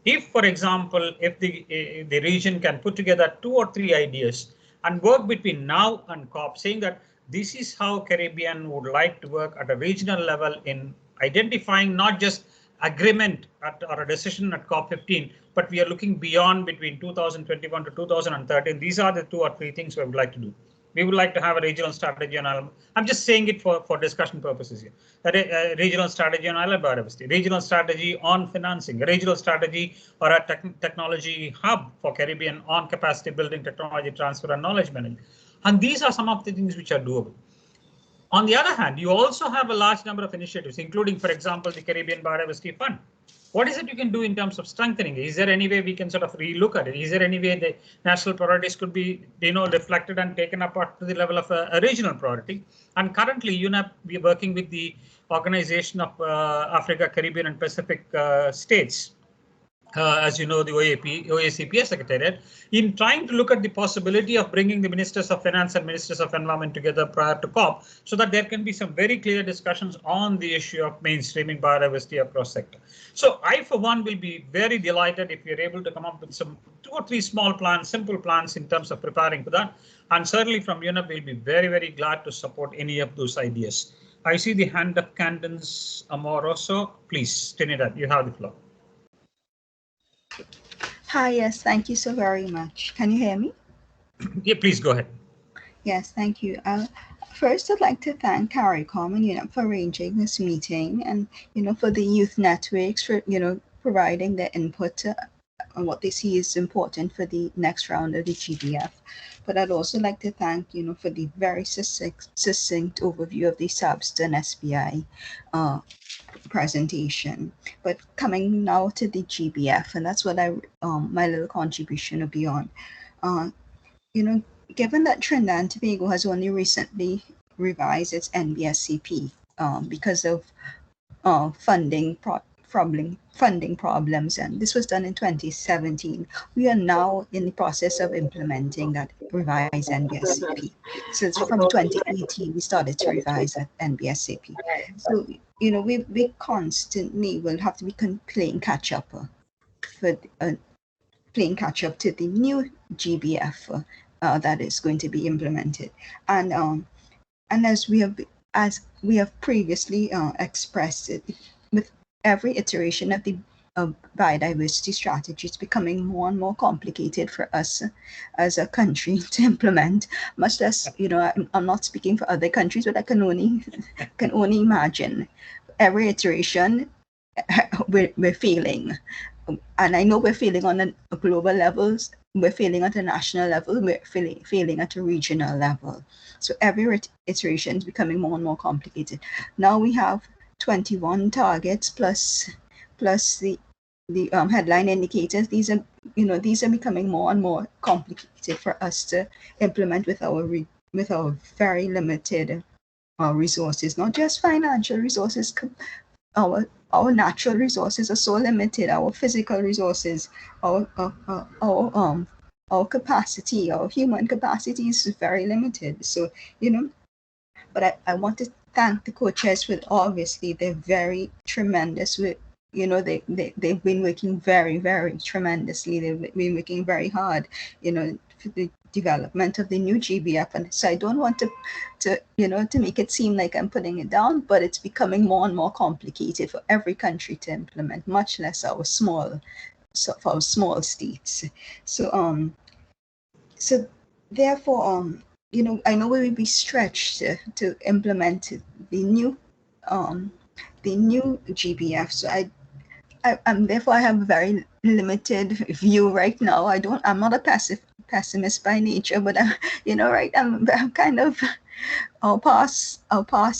If, for example, if the region can put together 2 or 3 ideas and work between now and COP, saying that this is how Caribbean would like to work at a regional level in identifying not just agreement or a decision at COP15, but we are looking beyond between 2021 to 2013. These are the 2 or 3 things we would like to do. We would like to have a regional strategy on island. I'm just saying it for discussion purposes here. A regional strategy on island biodiversity, regional strategy on financing, a regional strategy or a technology hub for Caribbean on capacity building, technology transfer and knowledge management. And these are some of the things which are doable. On the other hand, you also have a large number of initiatives, including, for example, the Caribbean Biodiversity Fund, What is it you can do in terms of strengthening it? Is there any way we can sort of relook at it? Is there any way the national priorities could be, reflected and taken up to the level of a regional priority? And currently, UNEP, we are working with the Organization of Africa, Caribbean and Pacific States. As you know, the ACP Secretariat, in trying to look at the possibility of bringing the Ministers of Finance and Ministers of Environment together prior to COP, so that there can be some very clear discussions on the issue of mainstreaming biodiversity across sector. So I, for one, will be very delighted if you're able to come up with some 2 or 3 small plans, simple plans in terms of preparing for that. And certainly from UNEP, we'll be very, very glad to support any of those ideas. I see the hand of Candace Amoroso. Please, Trinidad, you have the floor. Hi, yes, thank you so very much. Can you hear me? Yeah, please go ahead. Yes, thank you. First, I'd like to thank CARICOM and UNEP for arranging this meeting, and for the youth networks for providing their input on what they see is important for the next round of the GBF. But I'd also like to thank for the very succinct overview of the SBSTTA and SBI presentation. But coming now to the GBF, and that's what my little contribution will be on. Given that Trinidad and Tobago has only recently revised its NBSCP because of funding problems, and this was done in 2017, we are now in the process of implementing that revised NBSCP. So from 2018, we started to revise that NBSCP. So we constantly will have to be playing catch up playing catch up to the new GBF that is going to be implemented, and as we have previously expressed it, with every iteration of the biodiversity strategy, it's becoming more and more complicated for us as a country to implement. Much less, I'm not speaking for other countries, but I can only imagine every iteration we're failing. And I know we're failing on a global levels, we're failing at a national level, we're failing at a regional level. So every iteration is becoming more and more complicated. Now we have 21 targets plus the headline indicators. These are becoming more and more complicated for us to implement with our very limited resources, not just financial resources. Our natural resources are so limited. Our physical resources, our capacity, our human capacity is very limited. So but I want to thank the co-chairs for, obviously they're very tremendous. They've been working very, very tremendously. They've been working very hard, for the development of the new GBF. And so I don't want to make it seem like I'm putting it down, but it's becoming more and more complicated for every country to implement, much less our small states. So therefore, I know we will be stretched to implement the new GBF. So therefore I have a very limited view right now. I'm not a pessimist by nature, but I'm kind of our past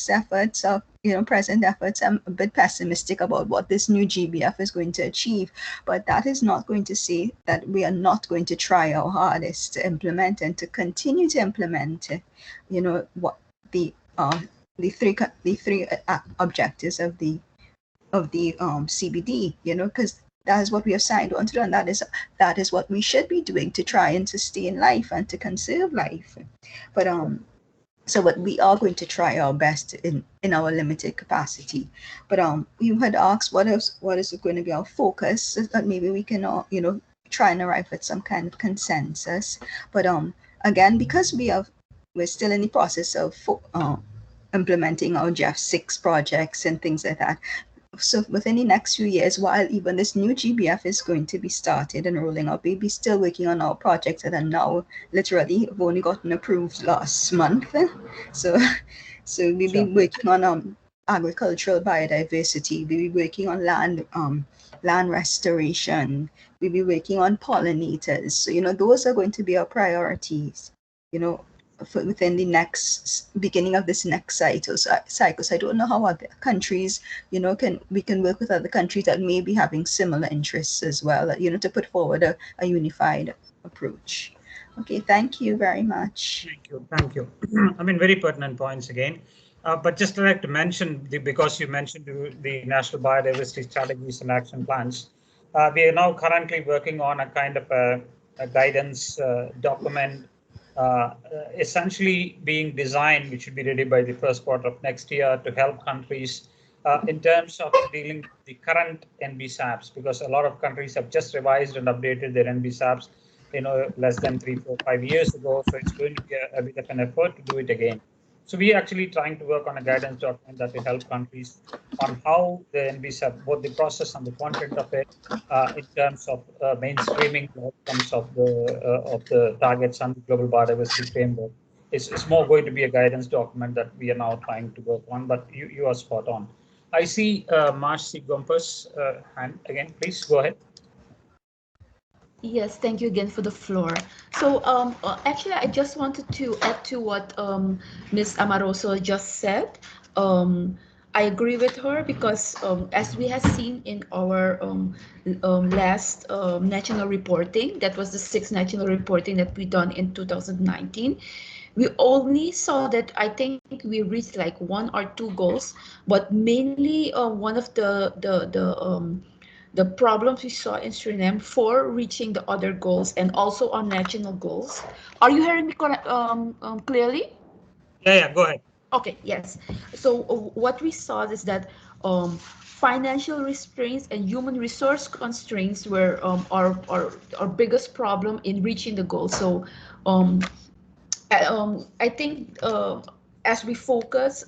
efforts, our present efforts, I'm a bit pessimistic about what this new GBF is going to achieve. But that is not going to say that we are not going to try our hardest to implement and to continue to implement what the three objectives of the CBD, because that is what we have signed on to do, and that is what we should be doing to try and sustain life and to conserve life. But we are going to try our best in our limited capacity. But you had asked what is going to be our focus, so that maybe we can try and arrive at some kind of consensus. But again, because we're still in the process of implementing our GF6 projects and things like that. So within the next few years, while even this new GBF is going to be started and rolling out, we'll be still working on our projects that are now literally have only gotten approved last month. So we'll be working on agricultural biodiversity. We'll be working on land restoration. We'll be working on pollinators. So those are going to be our priorities. within the next beginning of this next cycle. So I don't know how other countries, we can work with other countries that may be having similar interests as well, to put forward a unified approach. Okay, thank you very much. Thank you. I mean, very pertinent points again. But just like to mention, because you mentioned the National Biodiversity Strategies and Action Plans, we are now currently working on a kind of a guidance document, essentially being designed, which should be ready by the first quarter of next year to help countries in terms of dealing with the current NBSAPs, because a lot of countries have just revised and updated their NBSAPs, less than 3, 4, 5 years ago. So it's going to be a bit of an effort to do it again. So we are actually trying to work on a guidance document that will help countries on how the NBSAP, both the process and the content of it, in terms of mainstreaming the outcomes of the targets and the global biodiversity framework. It's more going to be a guidance document that we are now trying to work on, but you are spot on. I see Marcy Gompers hand again. Please go ahead. Yes, thank you again for the floor. So actually, I just wanted to add to what Ms. Amoroso just said. I agree with her because as we have seen in our last national reporting, that was the 6th national reporting that we done in 2019, we only saw that I think we reached like 1 or 2 goals, but mainly one of the problems we saw in Suriname for reaching the other goals and also our national goals. Are you hearing me clearly? Yeah, go ahead. Okay, yes. So what we saw is that financial restraints and human resource constraints were our biggest problem in reaching the goal. So I think as we focus,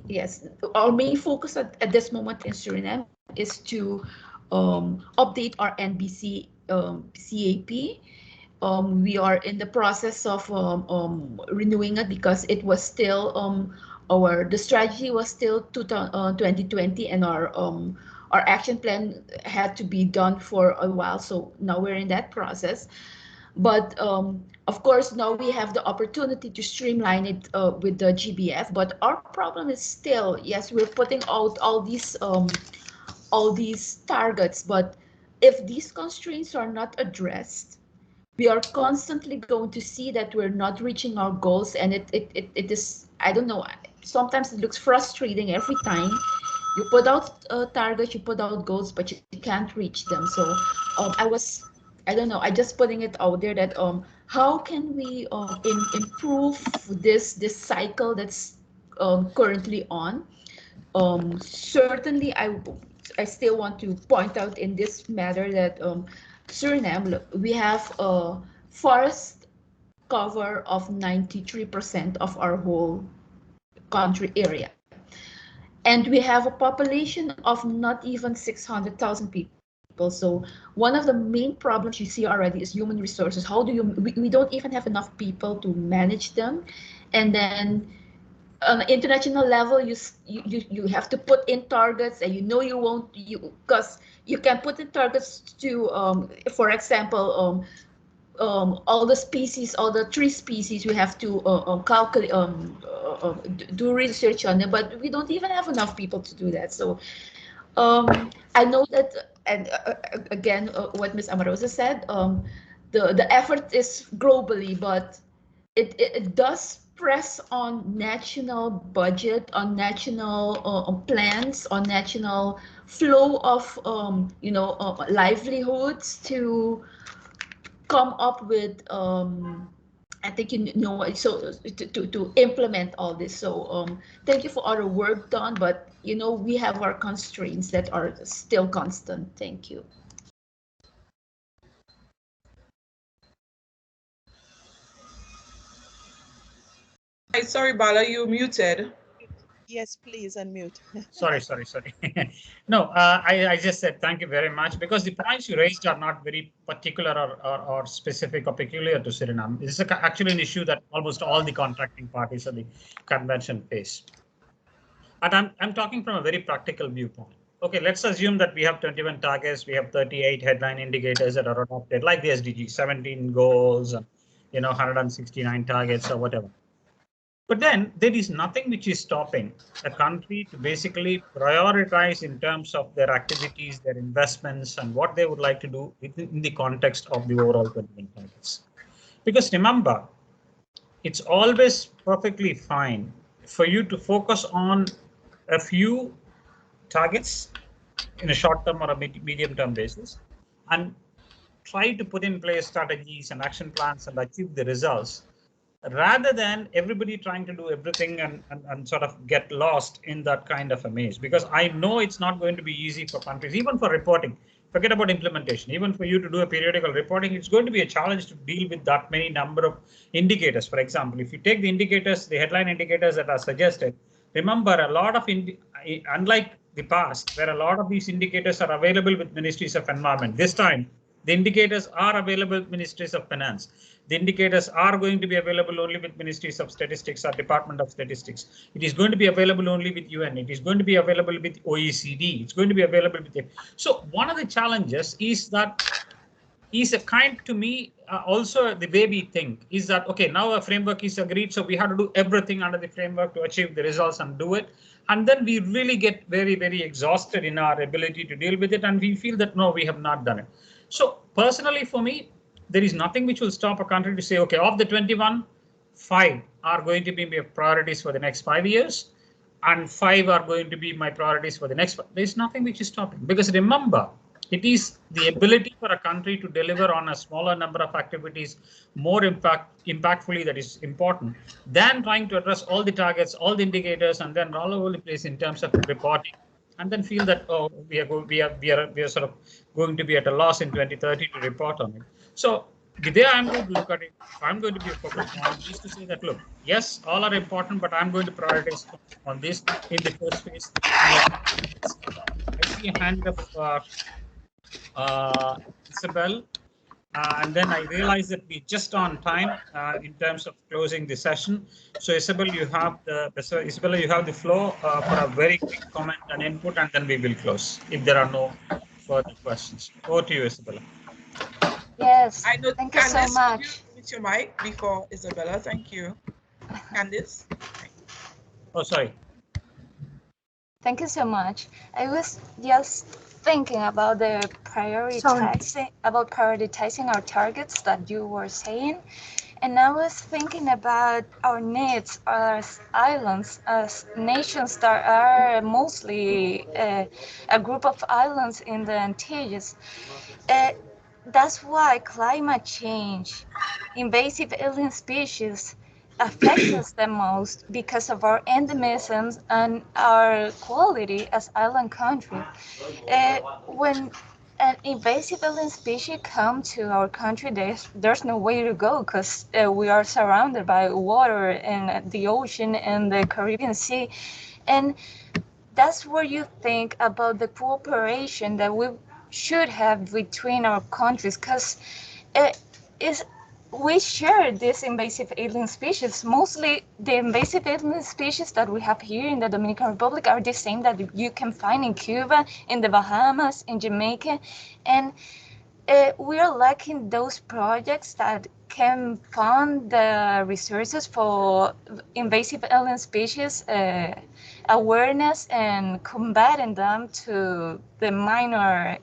yes, our main focus at this moment in Suriname is to update our NBC CAP. We are in the process of renewing it because it was still the strategy was still 2020, and our action plan had to be done for a while. So now we're in that process. But of course, now we have the opportunity to streamline it with the GBF. But our problem is still, yes, we're putting out all these targets, but if these constraints are not addressed, we are constantly going to see that we're not reaching our goals, and it is, I don't know, sometimes it looks frustrating every time you put out targets, you put out goals, but you can't reach them. So I don't know, I just putting it out there that how can we improve this cycle that's currently on. Certainly, I still want to point out in this matter that Suriname, we have a forest cover of 93% of our whole country area. And we have a population of not even 600,000 people. So one of the main problems you see already is human resources. How do we don't even have enough people to manage them. And then on an international level, you have to put in targets, and you won't, because you can put in targets to, for example, all the species, all the tree species, we have to calculate, do research on it, but we don't even have enough people to do that. So I know that, and again, what Ms. Amorosa said, the effort is globally, but it does press on national budget, on national plans, on national flow of livelihoods to come up with I think so to implement all this. So thank you for all the work done, but we have our constraints that are still constant. Thank you. Hi, sorry, Bala, you muted. Yes, please unmute. Sorry. No, I just said thank you very much, because the points you raised are not very particular or specific or peculiar to Suriname. This is actually an issue that almost all the contracting parties of the convention face. And I'm talking from a very practical viewpoint. Okay, let's assume that we have 21 targets, we have 38 headline indicators that are adopted, like the SDG, 17 goals, and 169 targets or whatever. But then there is nothing which is stopping a country to basically prioritize in terms of their activities, their investments, and what they would like to do in the context of the overall 21 targets. Because remember, it's always perfectly fine for you to focus on a few targets in a short term or a medium term basis and try to put in place strategies and action plans and achieve the results, rather than everybody trying to do everything and sort of get lost in that kind of a maze. Because I know it's not going to be easy for countries, even for reporting. Forget about implementation. Even for you to do a periodical reporting, it's going to be a challenge to deal with that many number of indicators. For example, if you take the indicators, the headline indicators that are suggested, remember a lot of, unlike the past, where a lot of these indicators are available with ministries of environment, this time the indicators are available with ministries of finance. The indicators are going to be available only with ministries of statistics or Department of Statistics. It is going to be available only with UN. It is going to be available with OECD. It's going to be available with it. So one of the challenges is that is a kind to me also the way we think is that, okay, now a framework is agreed, so we have to do everything under the framework to achieve the results and do it. And then we really get very, very exhausted in our ability to deal with it. And we feel that, no, we have not done it. So personally, for me, there is nothing which will stop a country to say, okay, of the 21, 5 are going to be my priorities for the next 5 years, and 5 are going to be my priorities for the next 5. There's nothing which is stopping. Because remember, it is the ability for a country to deliver on a smaller number of activities more impactfully that is important than trying to address all the targets, all the indicators, and then all over the place in terms of reporting, and then feel that, oh, we are sort of going to be at a loss in 2030 to report on it. So the way I'm going to look at it, I'm going to be a focal point is to say that, look, yes, all are important, but I'm going to prioritize on this in the first phase. I see a hand of Isabel, and then I realized that we're just on time in terms of closing the session. So Isabella, you have the floor for a very quick comment and input, and then we will close if there are no further questions. Over to you, Isabella. Yes, I know, thank you so Candice, much. with your mic before Isabella. Thank you. Candice? Oh, sorry. Thank you so much. I was just thinking about the prioritizing our targets that you were saying, and I was thinking about our needs as islands, as nations that are mostly a group of islands in the Antilles. That's why climate change, invasive alien species, affects us the most because of our endemisms and our quality as island country. When an invasive alien species come to our country, there's no way to go because we are surrounded by water and the ocean and the Caribbean Sea. And that's where you think about the cooperation that we should have between our countries, because we share these invasive alien species. Mostly the invasive alien species that we have here in the Dominican Republic are the same that you can find in Cuba, in the Bahamas, in Jamaica. And we are lacking those projects that can fund the resources for invasive alien species awareness and combating them to the minor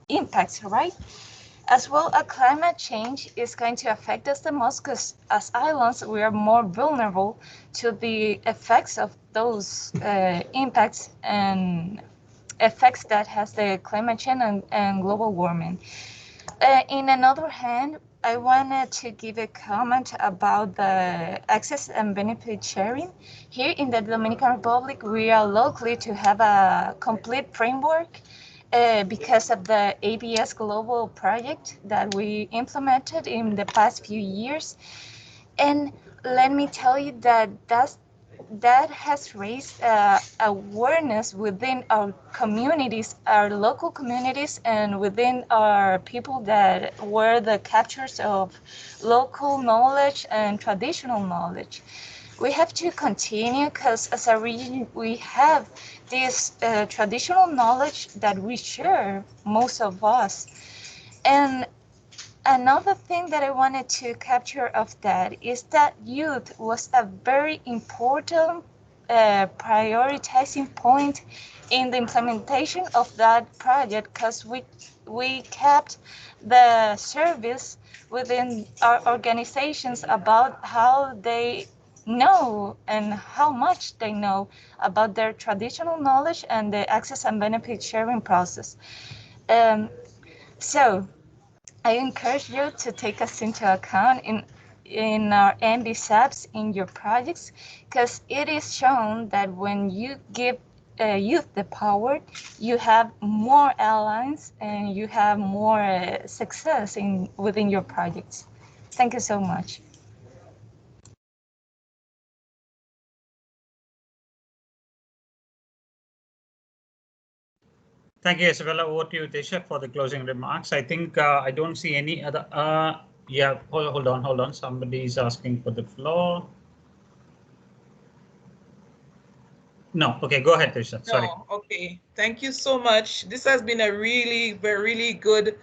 impacts, right? As well, climate change is going to affect us the most because as islands, we are more vulnerable to the effects of those impacts and effects that has the climate change and global warming. In another hand, I wanted to give a comment about the access and benefit sharing. Here in the Dominican Republic, we are lucky to have a complete framework because of the ABS Global project that we implemented in the past few years. And let me tell you that that has raised awareness within our communities, our local communities, and within our people that were the captures of local knowledge and traditional knowledge. We have to continue because as a region, we have this traditional knowledge that we share, most of us. And another thing that I wanted to capture of that is that youth was a very important prioritizing point in the implementation of that project, because we kept the service within our organizations about how they know and how much they know about their traditional knowledge and the access and benefit sharing process. So I encourage you to take us into account in our MBSAPs in your projects, because it is shown that when you give youth the power, you have more allies and you have more success within your projects. Thank you so much. Thank you, Isabella. Over to you, Tisha, for the closing remarks. I think I don't see any other. Yeah, hold on. Somebody is asking for the floor. No, okay, go ahead, Tisha. Sorry. No, okay. Thank you so much. This has been a really good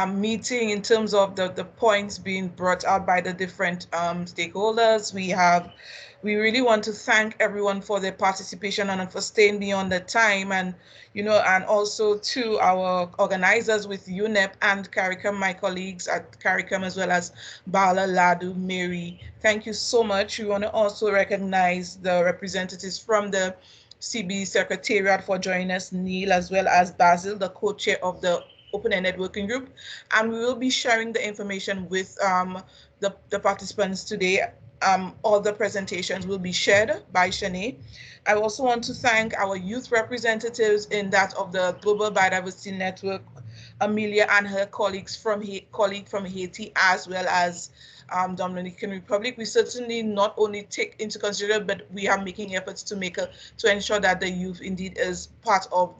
meeting in terms of the points being brought out by the different stakeholders. We really want to thank everyone for their participation and for staying beyond the time, and and also to our organizers with UNEP and CARICOM, my colleagues at CARICOM, as well as Bala, Ladu, Mary. Thank you so much. We want to also recognize the representatives from the CBD Secretariat for joining us, Neil, as well as Basil, the co-chair of the Open-Ended Working Group. And we will be sharing the information with the participants today. All the presentations will be shared by Shanae. I also want to thank our youth representatives in that of the Global Biodiversity Network, Amelia and her colleagues from Haiti, as well as Dominican Republic. We certainly not only take into consideration, but we are making efforts to ensure that the youth indeed is part of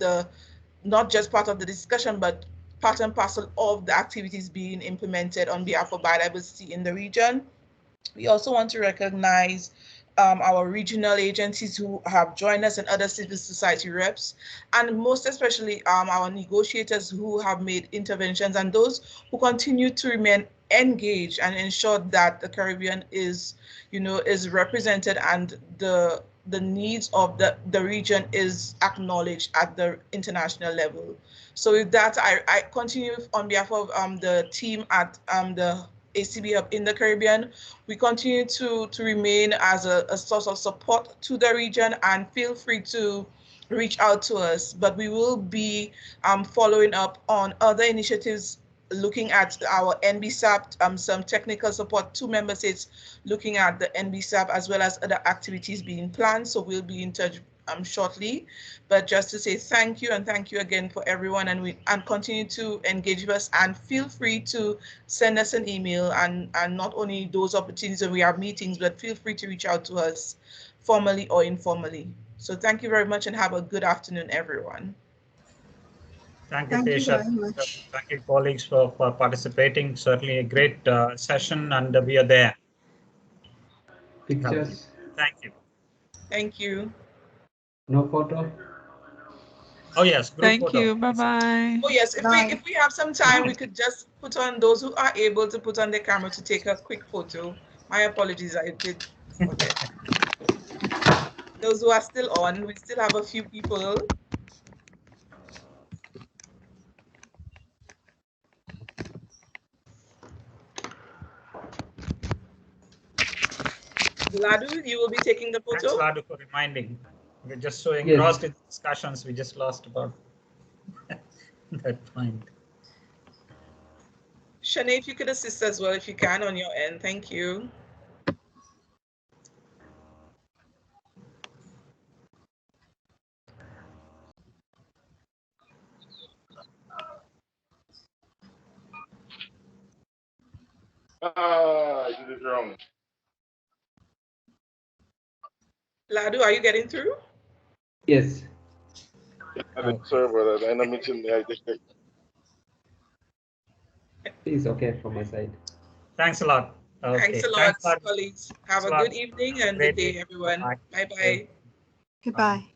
not just part of the discussion, but part and parcel of the activities being implemented on behalf of biodiversity in the region. We also want to recognize our regional agencies who have joined us and other civil society reps, and most especially our negotiators who have made interventions and those who continue to remain engaged and ensure that the Caribbean is represented and the needs of the region is acknowledged at the international level. So with that, I continue on behalf of the team at the ACB Hub in the Caribbean. We continue to remain as a source of support to the region, and feel free to reach out to us. But we will be following up on other initiatives, looking at our NBSAP, some technical support to member states, looking at the NBSAP, as well as other activities being planned. So we'll be in touch shortly. But just to say thank you, and thank you again for everyone, and continue to engage with us, and feel free to send us an email, and not only those opportunities when we have meetings, but feel free to reach out to us formally or informally. So thank you very much, and have a good afternoon, everyone. Thank you, Tisha. Thank you, colleagues, for participating. Certainly a great session, and we are there. Pictures. Thank you. Thank you. No photo. Oh yes, group Thank photo. you. Bye-bye. Oh yes, if we have some time, we could just put on, those who are able to put on their camera to take a quick photo. My apologies, I did forget. Those who are still on, we still have a few people. Ladu, you will be taking the photo? Thanks, Ladu, for reminding. We're just so engrossed in discussions, we just lost about that point. Shanae, if you could assist as well, if you can, on your end. Thank you. I did it wrong. Ladu, are you getting through? Yes. Sorry about that. I'm meeting the It's okay from my side. Thanks a lot. Okay. Thanks a lot, colleagues. Have a good evening and good day, everyone. Bye-bye. Goodbye.